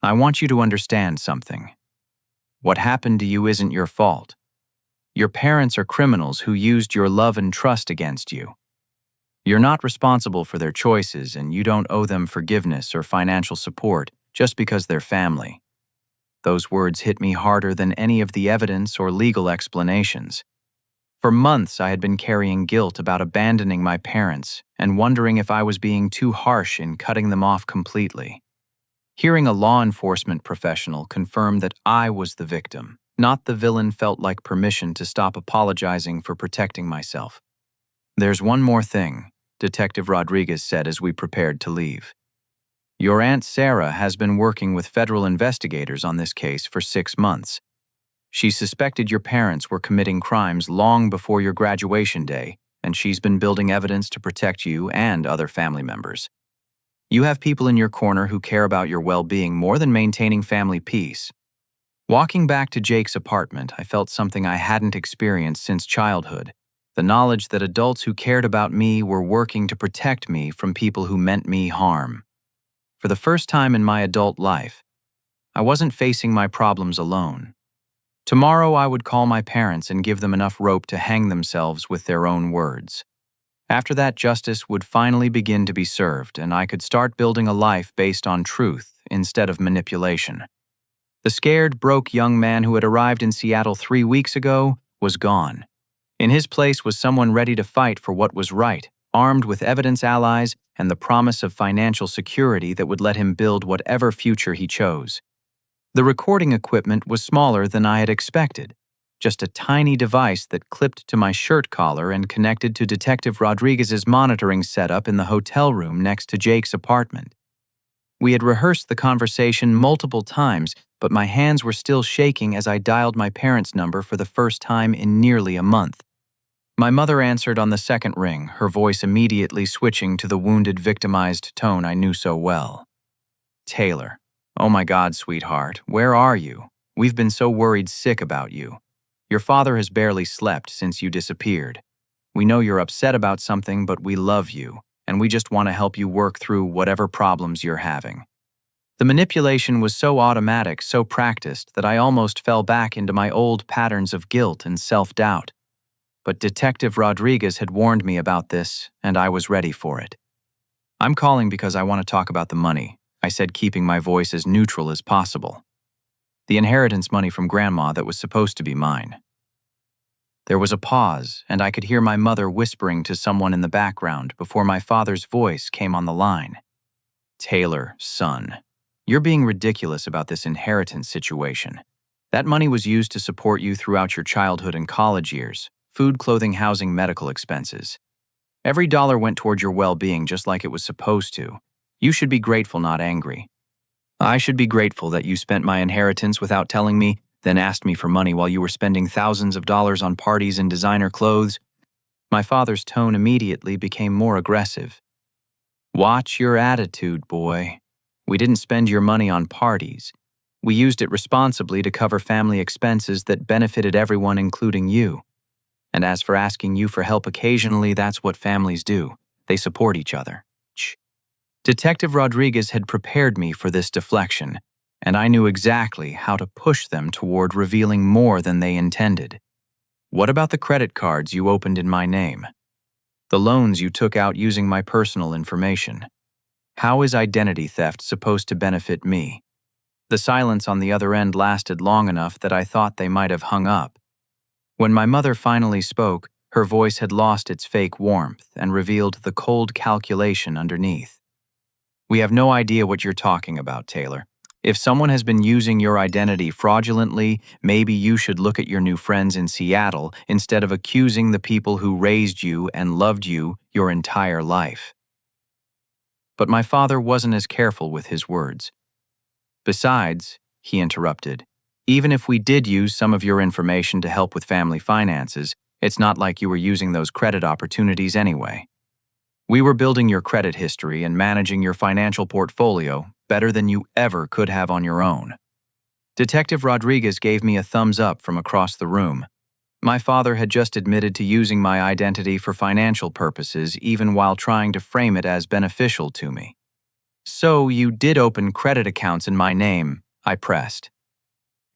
I want you to understand something. What happened to you isn't your fault. Your parents are criminals who used your love and trust against you. You're not responsible for their choices, and you don't owe them forgiveness or financial support just because they're family." Those words hit me harder than any of the evidence or legal explanations. For months, I had been carrying guilt about abandoning my parents and wondering if I was being too harsh in cutting them off completely. Hearing a law enforcement professional confirm that I was the victim, not the villain, felt like permission to stop apologizing for protecting myself. "There's one more thing," Detective Rodriguez said as we prepared to leave. "Your Aunt Sarah has been working with federal investigators on this case for 6 months. She suspected your parents were committing crimes long before your graduation day, and she's been building evidence to protect you and other family members. You have people in your corner who care about your well-being more than maintaining family peace." Walking back to Jake's apartment, I felt something I hadn't experienced since childhood. The knowledge that adults who cared about me were working to protect me from people who meant me harm. For the first time in my adult life, I wasn't facing my problems alone. Tomorrow I would call my parents and give them enough rope to hang themselves with their own words. After that, justice would finally begin to be served, and I could start building a life based on truth instead of manipulation. The scared, broke young man who had arrived in Seattle 3 weeks ago was gone. In his place was someone ready to fight for what was right, armed with evidence allies and the promise of financial security that would let him build whatever future he chose. The recording equipment was smaller than I had expected, just a tiny device that clipped to my shirt collar and connected to Detective Rodriguez's monitoring setup in the hotel room next to Jake's apartment. We had rehearsed the conversation multiple times, but my hands were still shaking as I dialed my parents' number for the first time in nearly a month. My mother answered on the second ring, her voice immediately switching to the wounded, victimized tone I knew so well. "Taylor, oh my God, sweetheart, where are you? We've been so worried sick about you. Your father has barely slept since you disappeared. We know you're upset about something, but we love you, and we just want to help you work through whatever problems you're having." The manipulation was so automatic, so practiced, that I almost fell back into my old patterns of guilt and self-doubt. But Detective Rodriguez had warned me about this, and I was ready for it. "I'm calling because I want to talk about the money," I said, keeping my voice as neutral as possible. "The inheritance money from Grandma that was supposed to be mine." There was a pause, and I could hear my mother whispering to someone in the background before my father's voice came on the line. "Taylor, son, you're being ridiculous about this inheritance situation. That money was used to support you throughout your childhood and college years. Food, clothing, housing, medical expenses. Every dollar went toward your well-being just like it was supposed to. You should be grateful, not angry. I should be grateful that you spent my inheritance without telling me, then asked me for money while you were spending thousands of dollars on parties and designer clothes." My father's tone immediately became more aggressive. "Watch your attitude, boy. We didn't spend your money on parties. We used it responsibly to cover family expenses that benefited everyone, including you. And as for asking you for help occasionally, that's what families do. They support each other." Detective Rodriguez had prepared me for this deflection, and I knew exactly how to push them toward revealing more than they intended. "What about the credit cards you opened in my name? The loans you took out using my personal information? How is identity theft supposed to benefit me?" The silence on the other end lasted long enough that I thought they might have hung up. When my mother finally spoke, her voice had lost its fake warmth and revealed the cold calculation underneath. "We have no idea what you're talking about, Taylor. If someone has been using your identity fraudulently, maybe you should look at your new friends in Seattle instead of accusing the people who raised you and loved you your entire life." But my father wasn't as careful with his words. Besides, he interrupted, even if we did use some of your information to help with family finances, it's not like you were using those credit opportunities anyway. We were building your credit history and managing your financial portfolio better than you ever could have on your own. Detective Rodriguez gave me a thumbs up from across the room. My father had just admitted to using my identity for financial purposes even while trying to frame it as beneficial to me. So you did open credit accounts in my name, I pressed.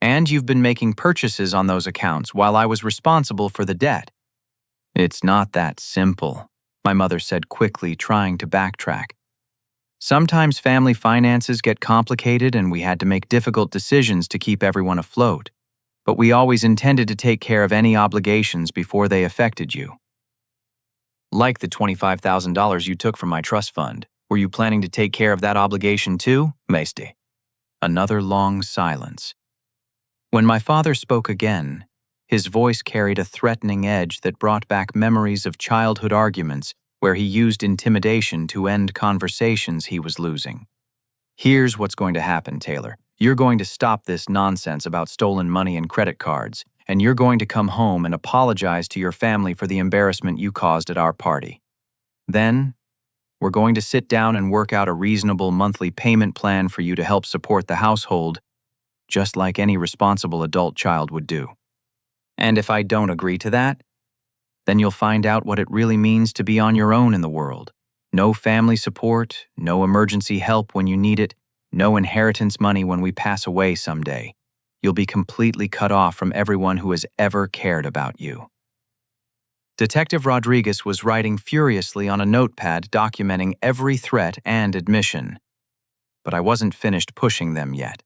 And you've been making purchases on those accounts while I was responsible for the debt. It's not that simple, my mother said quickly, trying to backtrack. Sometimes family finances get complicated and we had to make difficult decisions to keep everyone afloat. But we always intended to take care of any obligations before they affected you. Like the $25,000 you took from my trust fund, were you planning to take care of that obligation too, Maesty? Another long silence. When my father spoke again, his voice carried a threatening edge that brought back memories of childhood arguments where he used intimidation to end conversations he was losing. Here's what's going to happen, Taylor. You're going to stop this nonsense about stolen money and credit cards, and you're going to come home and apologize to your family for the embarrassment you caused at our party. Then, we're going to sit down and work out a reasonable monthly payment plan for you to help support the household, just like any responsible adult child would do. And if I don't agree to that, then you'll find out what it really means to be on your own in the world. No family support, no emergency help when you need it, no inheritance money when we pass away someday. You'll be completely cut off from everyone who has ever cared about you. Detective Rodriguez was writing furiously on a notepad documenting every threat and admission. But I wasn't finished pushing them yet.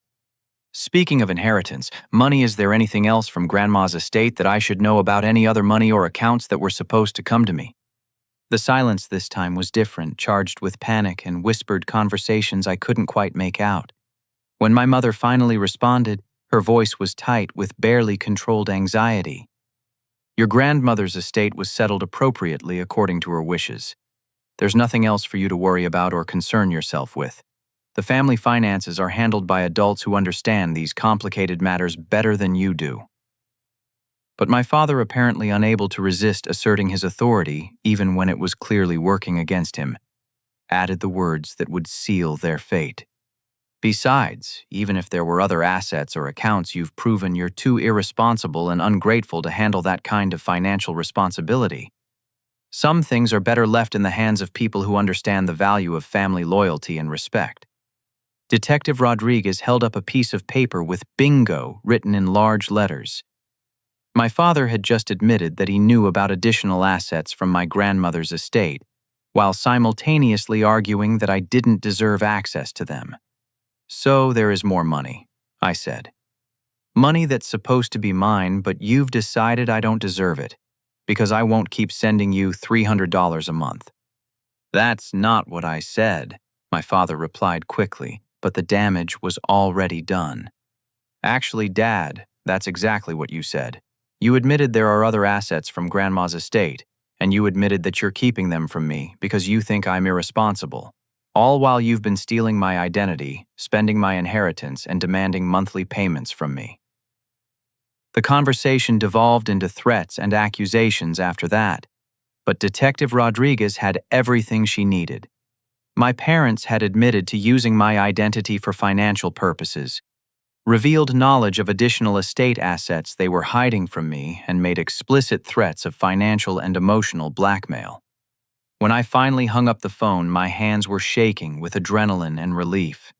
Speaking of inheritance, money, is there anything else from Grandma's estate that I should know about, any other money or accounts that were supposed to come to me? The silence this time was different, charged with panic and whispered conversations I couldn't quite make out. When my mother finally responded, her voice was tight with barely controlled anxiety. Your grandmother's estate was settled appropriately according to her wishes. There's nothing else for you to worry about or concern yourself with. The family finances are handled by adults who understand these complicated matters better than you do. But my father, apparently unable to resist asserting his authority even when it was clearly working against him, added the words that would seal their fate. Besides, even if there were other assets or accounts, you've proven you're too irresponsible and ungrateful to handle that kind of financial responsibility. Some things are better left in the hands of people who understand the value of family loyalty and respect. Detective Rodriguez held up a piece of paper with "Bingo" written in large letters. My father had just admitted that he knew about additional assets from my grandmother's estate, while simultaneously arguing that I didn't deserve access to them. So there is more money, I said. Money that's supposed to be mine, but you've decided I don't deserve it, because I won't keep sending you $300 a month. That's not what I said, my father replied quickly, but the damage was already done. Actually, Dad, that's exactly what you said. You admitted there are other assets from Grandma's estate, and you admitted that you're keeping them from me because you think I'm irresponsible, all while you've been stealing my identity, spending my inheritance, and demanding monthly payments from me. The conversation devolved into threats and accusations after that, but Detective Rodriguez had everything she needed. My parents had admitted to using my identity for financial purposes, revealed knowledge of additional estate assets they were hiding from me, and made explicit threats of financial and emotional blackmail. When I finally hung up the phone, my hands were shaking with adrenaline and relief.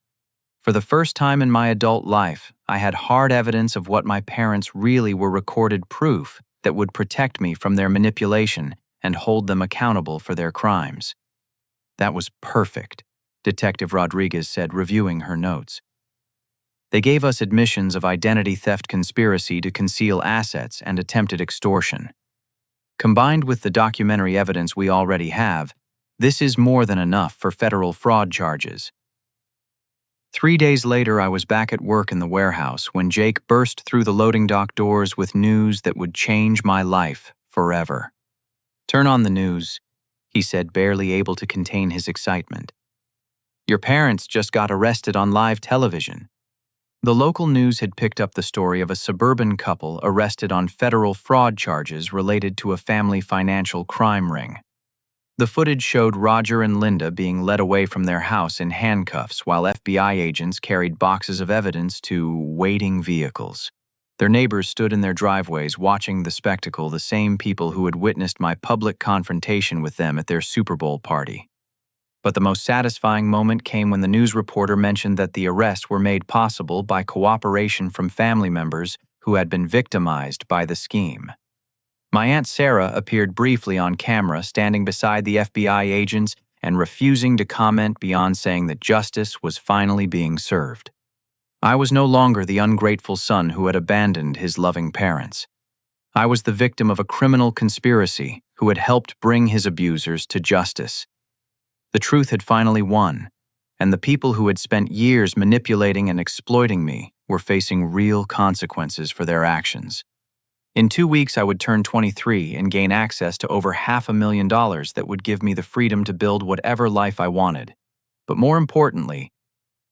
For the first time in my adult life, I had hard evidence of what my parents really were, recorded proof that would protect me from their manipulation and hold them accountable for their crimes. That was perfect, Detective Rodriguez said, reviewing her notes. They gave us admissions of identity theft, conspiracy to conceal assets, and attempted extortion. Combined with the documentary evidence we already have, this is more than enough for federal fraud charges. 3 days later, I was back at work in the warehouse when Jake burst through the loading dock doors with news that would change my life forever. "Turn on the news," he said, barely able to contain his excitement. Your parents just got arrested on live television." The local news had picked up the story of a suburban couple arrested on federal fraud charges related to a family financial crime ring. The footage showed Roger and Linda being led away from their house in handcuffs while FBI agents carried boxes of evidence to waiting vehicles. Their neighbors stood in their driveways watching the spectacle, the same people who had witnessed my public confrontation with them at their Super Bowl party. But the most satisfying moment came when the news reporter mentioned that the arrests were made possible by cooperation from family members who had been victimized by the scheme. My Aunt Sarah appeared briefly on camera, standing beside the FBI agents and refusing to comment beyond saying that justice was finally being served. I was no longer the ungrateful son who had abandoned his loving parents. I was the victim of a criminal conspiracy who had helped bring his abusers to justice. The truth had finally won, and the people who had spent years manipulating and exploiting me were facing real consequences for their actions. In 2 weeks, I would turn 23 and gain access to over $500,000 that would give me the freedom to build whatever life I wanted. But more importantly,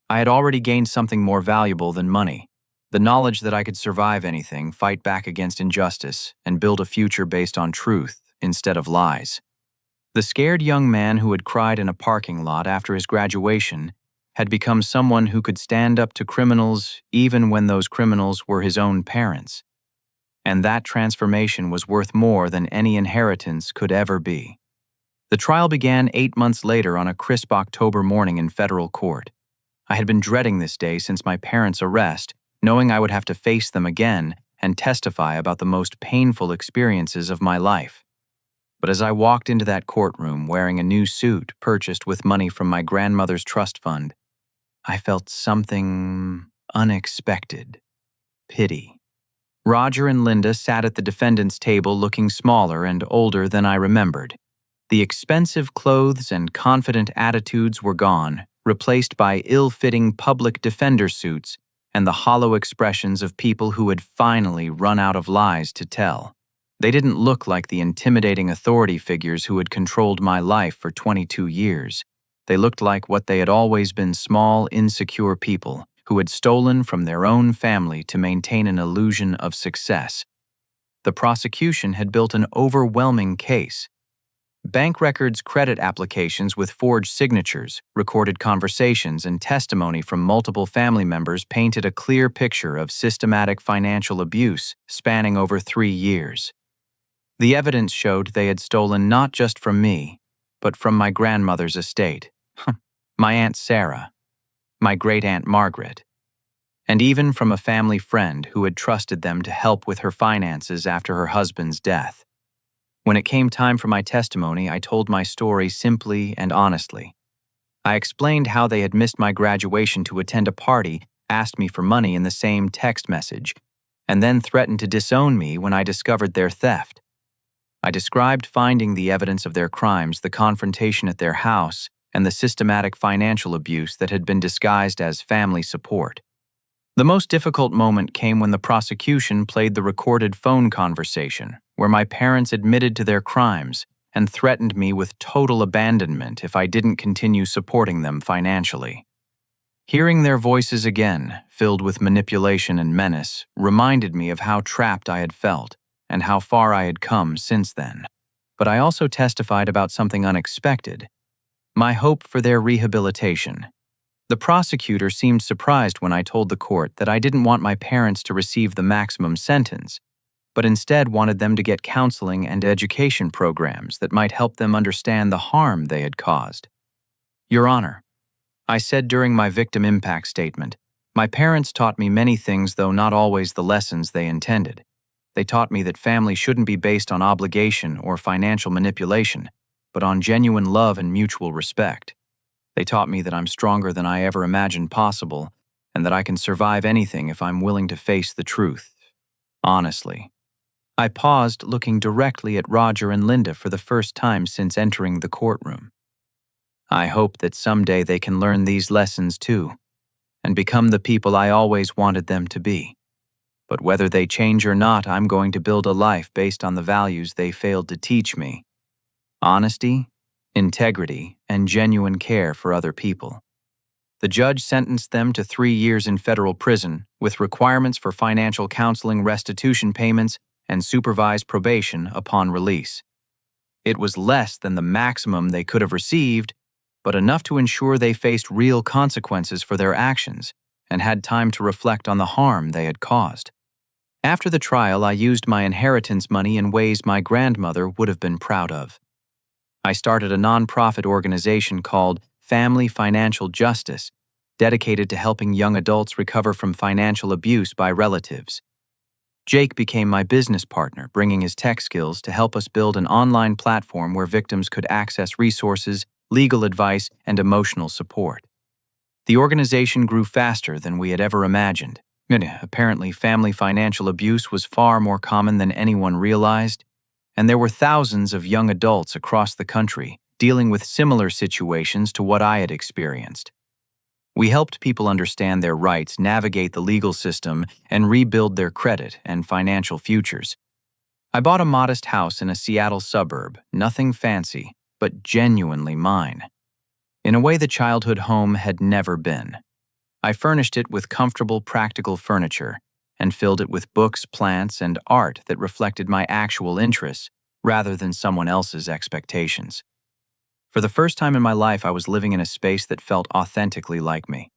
I had already gained something more valuable than money: the knowledge that I could survive anything, fight back against injustice, and build a future based on truth instead of lies. The scared young man who had cried in a parking lot after his graduation had become someone who could stand up to criminals even when those criminals were his own parents. And that transformation was worth more than any inheritance could ever be. The trial began 8 months later on a crisp October morning in federal court. I had been dreading this day since my parents' arrest, knowing I would have to face them again and testify about the most painful experiences of my life. But as I walked into that courtroom wearing a new suit purchased with money from my grandmother's trust fund, I felt something unexpected: pity. Roger and Linda sat at the defendant's table looking smaller and older than I remembered. The expensive clothes and confident attitudes were gone, replaced by ill-fitting public defender suits and the hollow expressions of people who had finally run out of lies to tell. They didn't look like the intimidating authority figures who had controlled my life for 22 years. They looked like what they had always been: small, insecure people who had stolen from their own family to maintain an illusion of success. The prosecution had built an overwhelming case. Bank records, credit applications with forged signatures, recorded conversations, and testimony from multiple family members painted a clear picture of systematic financial abuse spanning over 3 years. The evidence showed they had stolen not just from me, but from my grandmother's estate, my Aunt Sarah, my great-aunt Margaret, and even from a family friend who had trusted them to help with her finances after her husband's death. When it came time for my testimony, I told my story simply and honestly. I explained how they had missed my graduation to attend a party, asked me for money in the same text message, and then threatened to disown me when I discovered their theft. I described finding the evidence of their crimes, the confrontation at their house, and the systematic financial abuse that had been disguised as family support. The most difficult moment came when the prosecution played the recorded phone conversation, where my parents admitted to their crimes and threatened me with total abandonment if I didn't continue supporting them financially. Hearing their voices again, filled with manipulation and menace, reminded me of how trapped I had felt and how far I had come since then. But I also testified about something unexpected: my hope for their rehabilitation. The prosecutor seemed surprised when I told the court that I didn't want my parents to receive the maximum sentence, but instead wanted them to get counseling and education programs that might help them understand the harm they had caused. "Your Honor," I said during my victim impact statement, "my parents taught me many things, though not always the lessons they intended. They taught me that family shouldn't be based on obligation or financial manipulation, but on genuine love and mutual respect. They taught me that I'm stronger than I ever imagined possible, and that I can survive anything if I'm willing to face the truth. Honestly." I paused, looking directly at Roger and Linda for the first time since entering the courtroom. "I hope that someday they can learn these lessons too, and become the people I always wanted them to be. But whether they change or not, I'm going to build a life based on the values they failed to teach me: honesty, integrity, and genuine care for other people." The judge sentenced them to 3 years in federal prison, with requirements for financial counseling, restitution payments, and supervised probation upon release. It was less than the maximum they could have received, but enough to ensure they faced real consequences for their actions and had time to reflect on the harm they had caused. After the trial, I used my inheritance money in ways my grandmother would have been proud of. I started a nonprofit organization called Family Financial Justice, dedicated to helping young adults recover from financial abuse by relatives. Jake became my business partner, bringing his tech skills to help us build an online platform where victims could access resources, legal advice, and emotional support. The organization grew faster than we had ever imagined. Apparently, family financial abuse was far more common than anyone realized, and there were thousands of young adults across the country dealing with similar situations to what I had experienced. We helped people understand their rights, navigate the legal system, and rebuild their credit and financial futures. I bought a modest house in a Seattle suburb, nothing fancy, but genuinely mine. In a way the childhood home had never been. I furnished it with comfortable, practical furniture and filled it with books, plants, and art that reflected my actual interests rather than someone else's expectations. For the first time in my life, I was living in a space that felt authentically like me.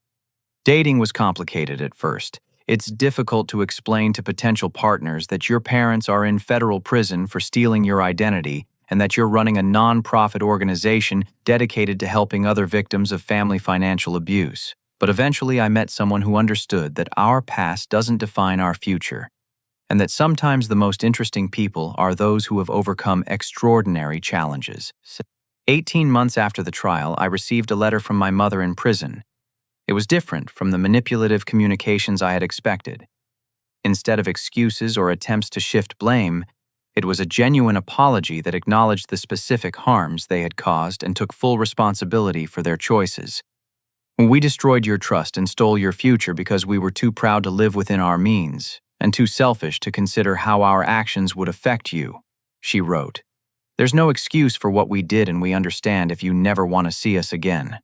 Dating was complicated at first. It's difficult to explain to potential partners that your parents are in federal prison for stealing your identity and that you're running a non-profit organization dedicated to helping other victims of family financial abuse. But eventually I met someone who understood that our past doesn't define our future, and that sometimes the most interesting people are those who have overcome extraordinary challenges. 18 months after the trial, I received a letter from my mother in prison. It was different from the manipulative communications I had expected. Instead of excuses or attempts to shift blame, it was a genuine apology that acknowledged the specific harms they had caused and took full responsibility for their choices. "We destroyed your trust and stole your future because we were too proud to live within our means and too selfish to consider how our actions would affect you," she wrote. "There's no excuse for what we did, and we understand if you never want to see us again.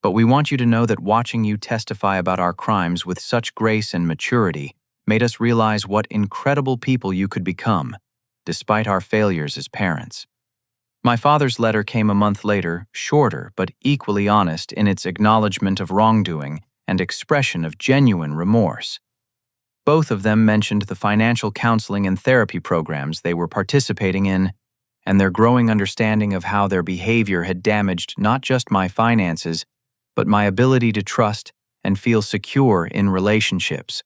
But we want you to know that watching you testify about our crimes with such grace and maturity made us realize what incredible people you could become, despite our failures as parents." My father's letter came a month later, shorter but equally honest in its acknowledgement of wrongdoing and expression of genuine remorse. Both of them mentioned the financial counseling and therapy programs they were participating in, and their growing understanding of how their behavior had damaged not just my finances, but my ability to trust and feel secure in relationships.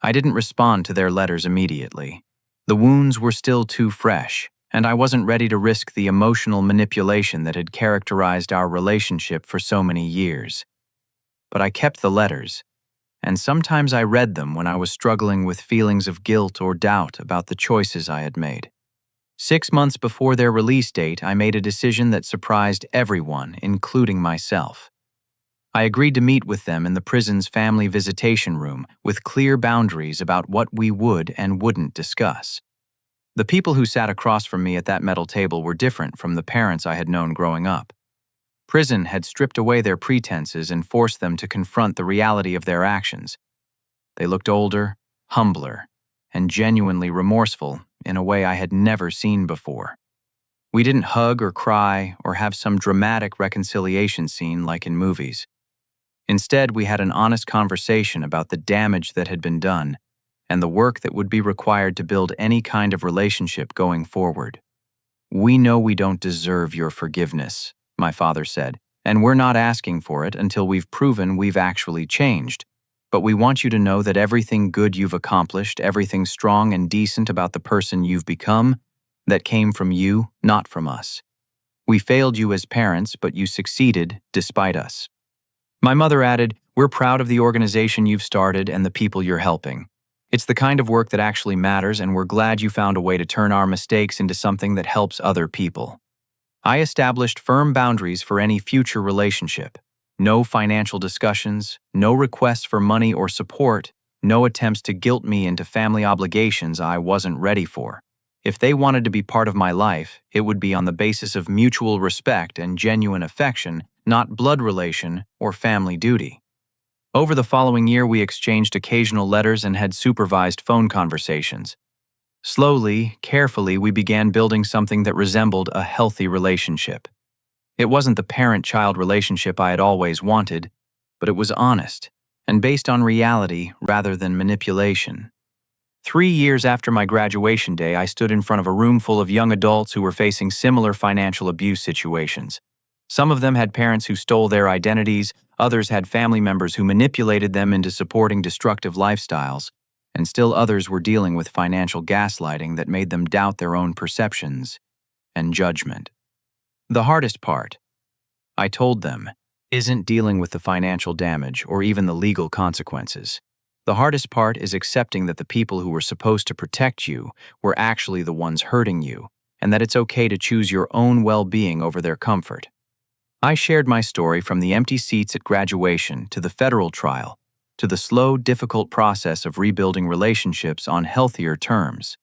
I didn't respond to their letters immediately. The wounds were still too fresh, and I wasn't ready to risk the emotional manipulation that had characterized our relationship for so many years. But I kept the letters, and sometimes I read them when I was struggling with feelings of guilt or doubt about the choices I had made. 6 months before their release date, I made a decision that surprised everyone, including myself. I agreed to meet with them in the prison's family visitation room with clear boundaries about what we would and wouldn't discuss. The people who sat across from me at that metal table were different from the parents I had known growing up. Prison had stripped away their pretenses and forced them to confront the reality of their actions. They looked older, humbler, and genuinely remorseful in a way I had never seen before. We didn't hug or cry or have some dramatic reconciliation scene like in movies. Instead, we had an honest conversation about the damage that had been done and the work that would be required to build any kind of relationship going forward. "We know we don't deserve your forgiveness," my father said, "and we're not asking for it until we've proven we've actually changed. But we want you to know that everything good you've accomplished, everything strong and decent about the person you've become, that came from you, not from us. We failed you as parents, but you succeeded despite us." My mother added, "We're proud of the organization you've started and the people you're helping. It's the kind of work that actually matters, and we're glad you found a way to turn our mistakes into something that helps other people." I established firm boundaries for any future relationship. No financial discussions, no requests for money or support, no attempts to guilt me into family obligations I wasn't ready for. If they wanted to be part of my life, it would be on the basis of mutual respect and genuine affection, not blood relation or family duty. Over the following year, we exchanged occasional letters and had supervised phone conversations. Slowly, carefully, we began building something that resembled a healthy relationship. It wasn't the parent-child relationship I had always wanted, but it was honest and based on reality rather than manipulation. 3 years after my graduation day, I stood in front of a room full of young adults who were facing similar financial abuse situations. Some of them had parents who stole their identities, others had family members who manipulated them into supporting destructive lifestyles, and still others were dealing with financial gaslighting that made them doubt their own perceptions and judgment. The hardest part, I told them, isn't dealing with the financial damage or even the legal consequences. The hardest part is accepting that the people who were supposed to protect you were actually the ones hurting you, and that it's okay to choose your own well-being over their comfort. I shared my story from the empty seats at graduation to the federal trial, to the slow, difficult process of rebuilding relationships on healthier terms.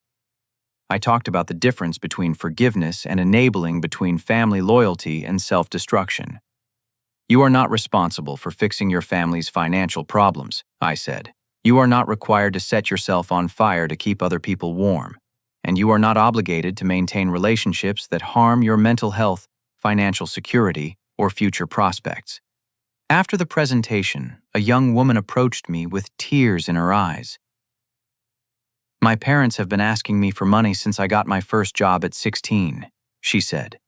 I talked about the difference between forgiveness and enabling, between family loyalty and self-destruction. You are not responsible for fixing your family's financial problems, I said. You are not required to set yourself on fire to keep other people warm, and you are not obligated to maintain relationships that harm your mental health, financial security, or future prospects. After the presentation, a young woman approached me with tears in her eyes. My parents have been asking me for money since I got my first job at 16, she said.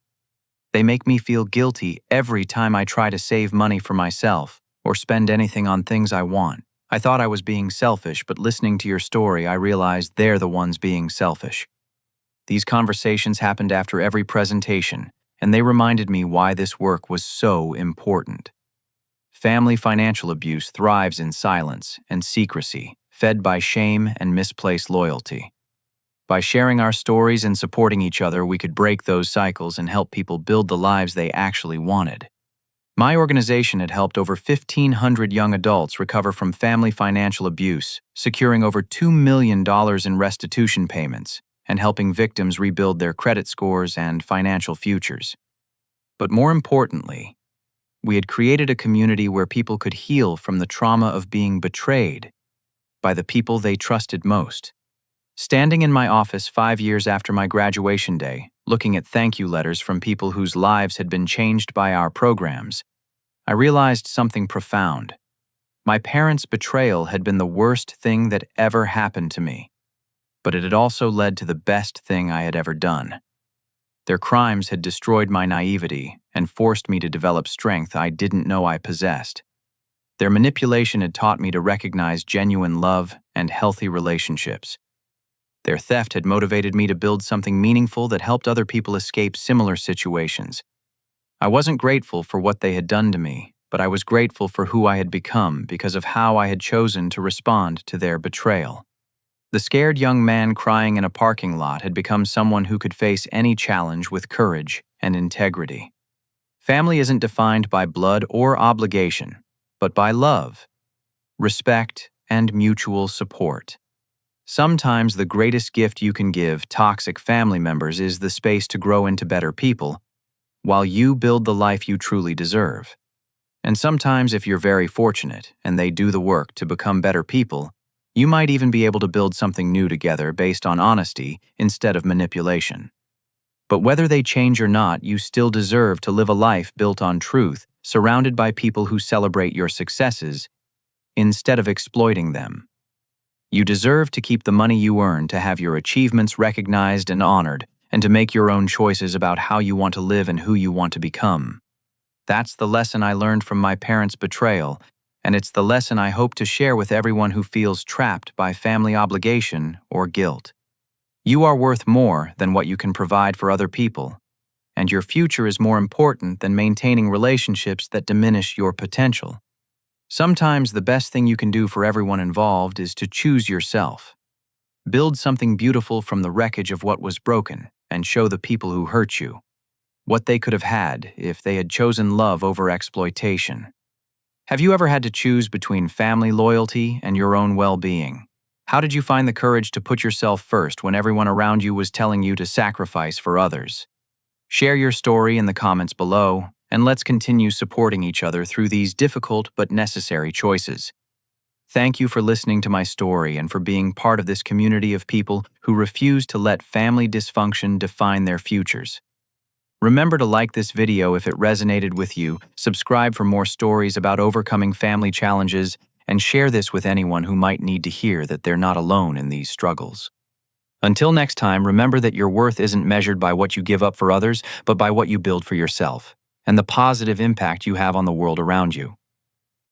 They make me feel guilty every time I try to save money for myself or spend anything on things I want. I thought I was being selfish, but listening to your story, I realized they're the ones being selfish. These conversations happened after every presentation, and they reminded me why this work was so important. Family financial abuse thrives in silence and secrecy, fed by shame and misplaced loyalty. By sharing our stories and supporting each other, we could break those cycles and help people build the lives they actually wanted. My organization had helped over 1,500 young adults recover from family financial abuse, securing over $2 million in restitution payments, and helping victims rebuild their credit scores and financial futures. But more importantly, we had created a community where people could heal from the trauma of being betrayed by the people they trusted most. Standing in my office 5 years after my graduation day, looking at thank you letters from people whose lives had been changed by our programs, I realized something profound. My parents' betrayal had been the worst thing that ever happened to me, but it had also led to the best thing I had ever done. Their crimes had destroyed my naivety and forced me to develop strength I didn't know I possessed. Their manipulation had taught me to recognize genuine love and healthy relationships. Their theft had motivated me to build something meaningful that helped other people escape similar situations. I wasn't grateful for what they had done to me, but I was grateful for who I had become because of how I had chosen to respond to their betrayal. The scared young man crying in a parking lot had become someone who could face any challenge with courage and integrity. Family isn't defined by blood or obligation, but by love, respect, and mutual support. Sometimes the greatest gift you can give toxic family members is the space to grow into better people, while you build the life you truly deserve. And sometimes, if you're very fortunate and they do the work to become better people, you might even be able to build something new together based on honesty instead of manipulation. But whether they change or not, you still deserve to live a life built on truth, surrounded by people who celebrate your successes instead of exploiting them. You deserve to keep the money you earn, to have your achievements recognized and honored, and to make your own choices about how you want to live and who you want to become. That's the lesson I learned from my parents' betrayal, and it's the lesson I hope to share with everyone who feels trapped by family obligation or guilt. You are worth more than what you can provide for other people, and your future is more important than maintaining relationships that diminish your potential. Sometimes the best thing you can do for everyone involved is to choose yourself. Build something beautiful from the wreckage of what was broken, and show the people who hurt you what they could have had if they had chosen love over exploitation. Have you ever had to choose between family loyalty and your own well-being? How did you find the courage to put yourself first when everyone around you was telling you to sacrifice for others? Share your story in the comments below, and let's continue supporting each other through these difficult but necessary choices. Thank you for listening to my story and for being part of this community of people who refuse to let family dysfunction define their futures. Remember to like this video if it resonated with you, subscribe for more stories about overcoming family challenges, and share this with anyone who might need to hear that they're not alone in these struggles. Until next time, remember that your worth isn't measured by what you give up for others, but by what you build for yourself, and the positive impact you have on the world around you.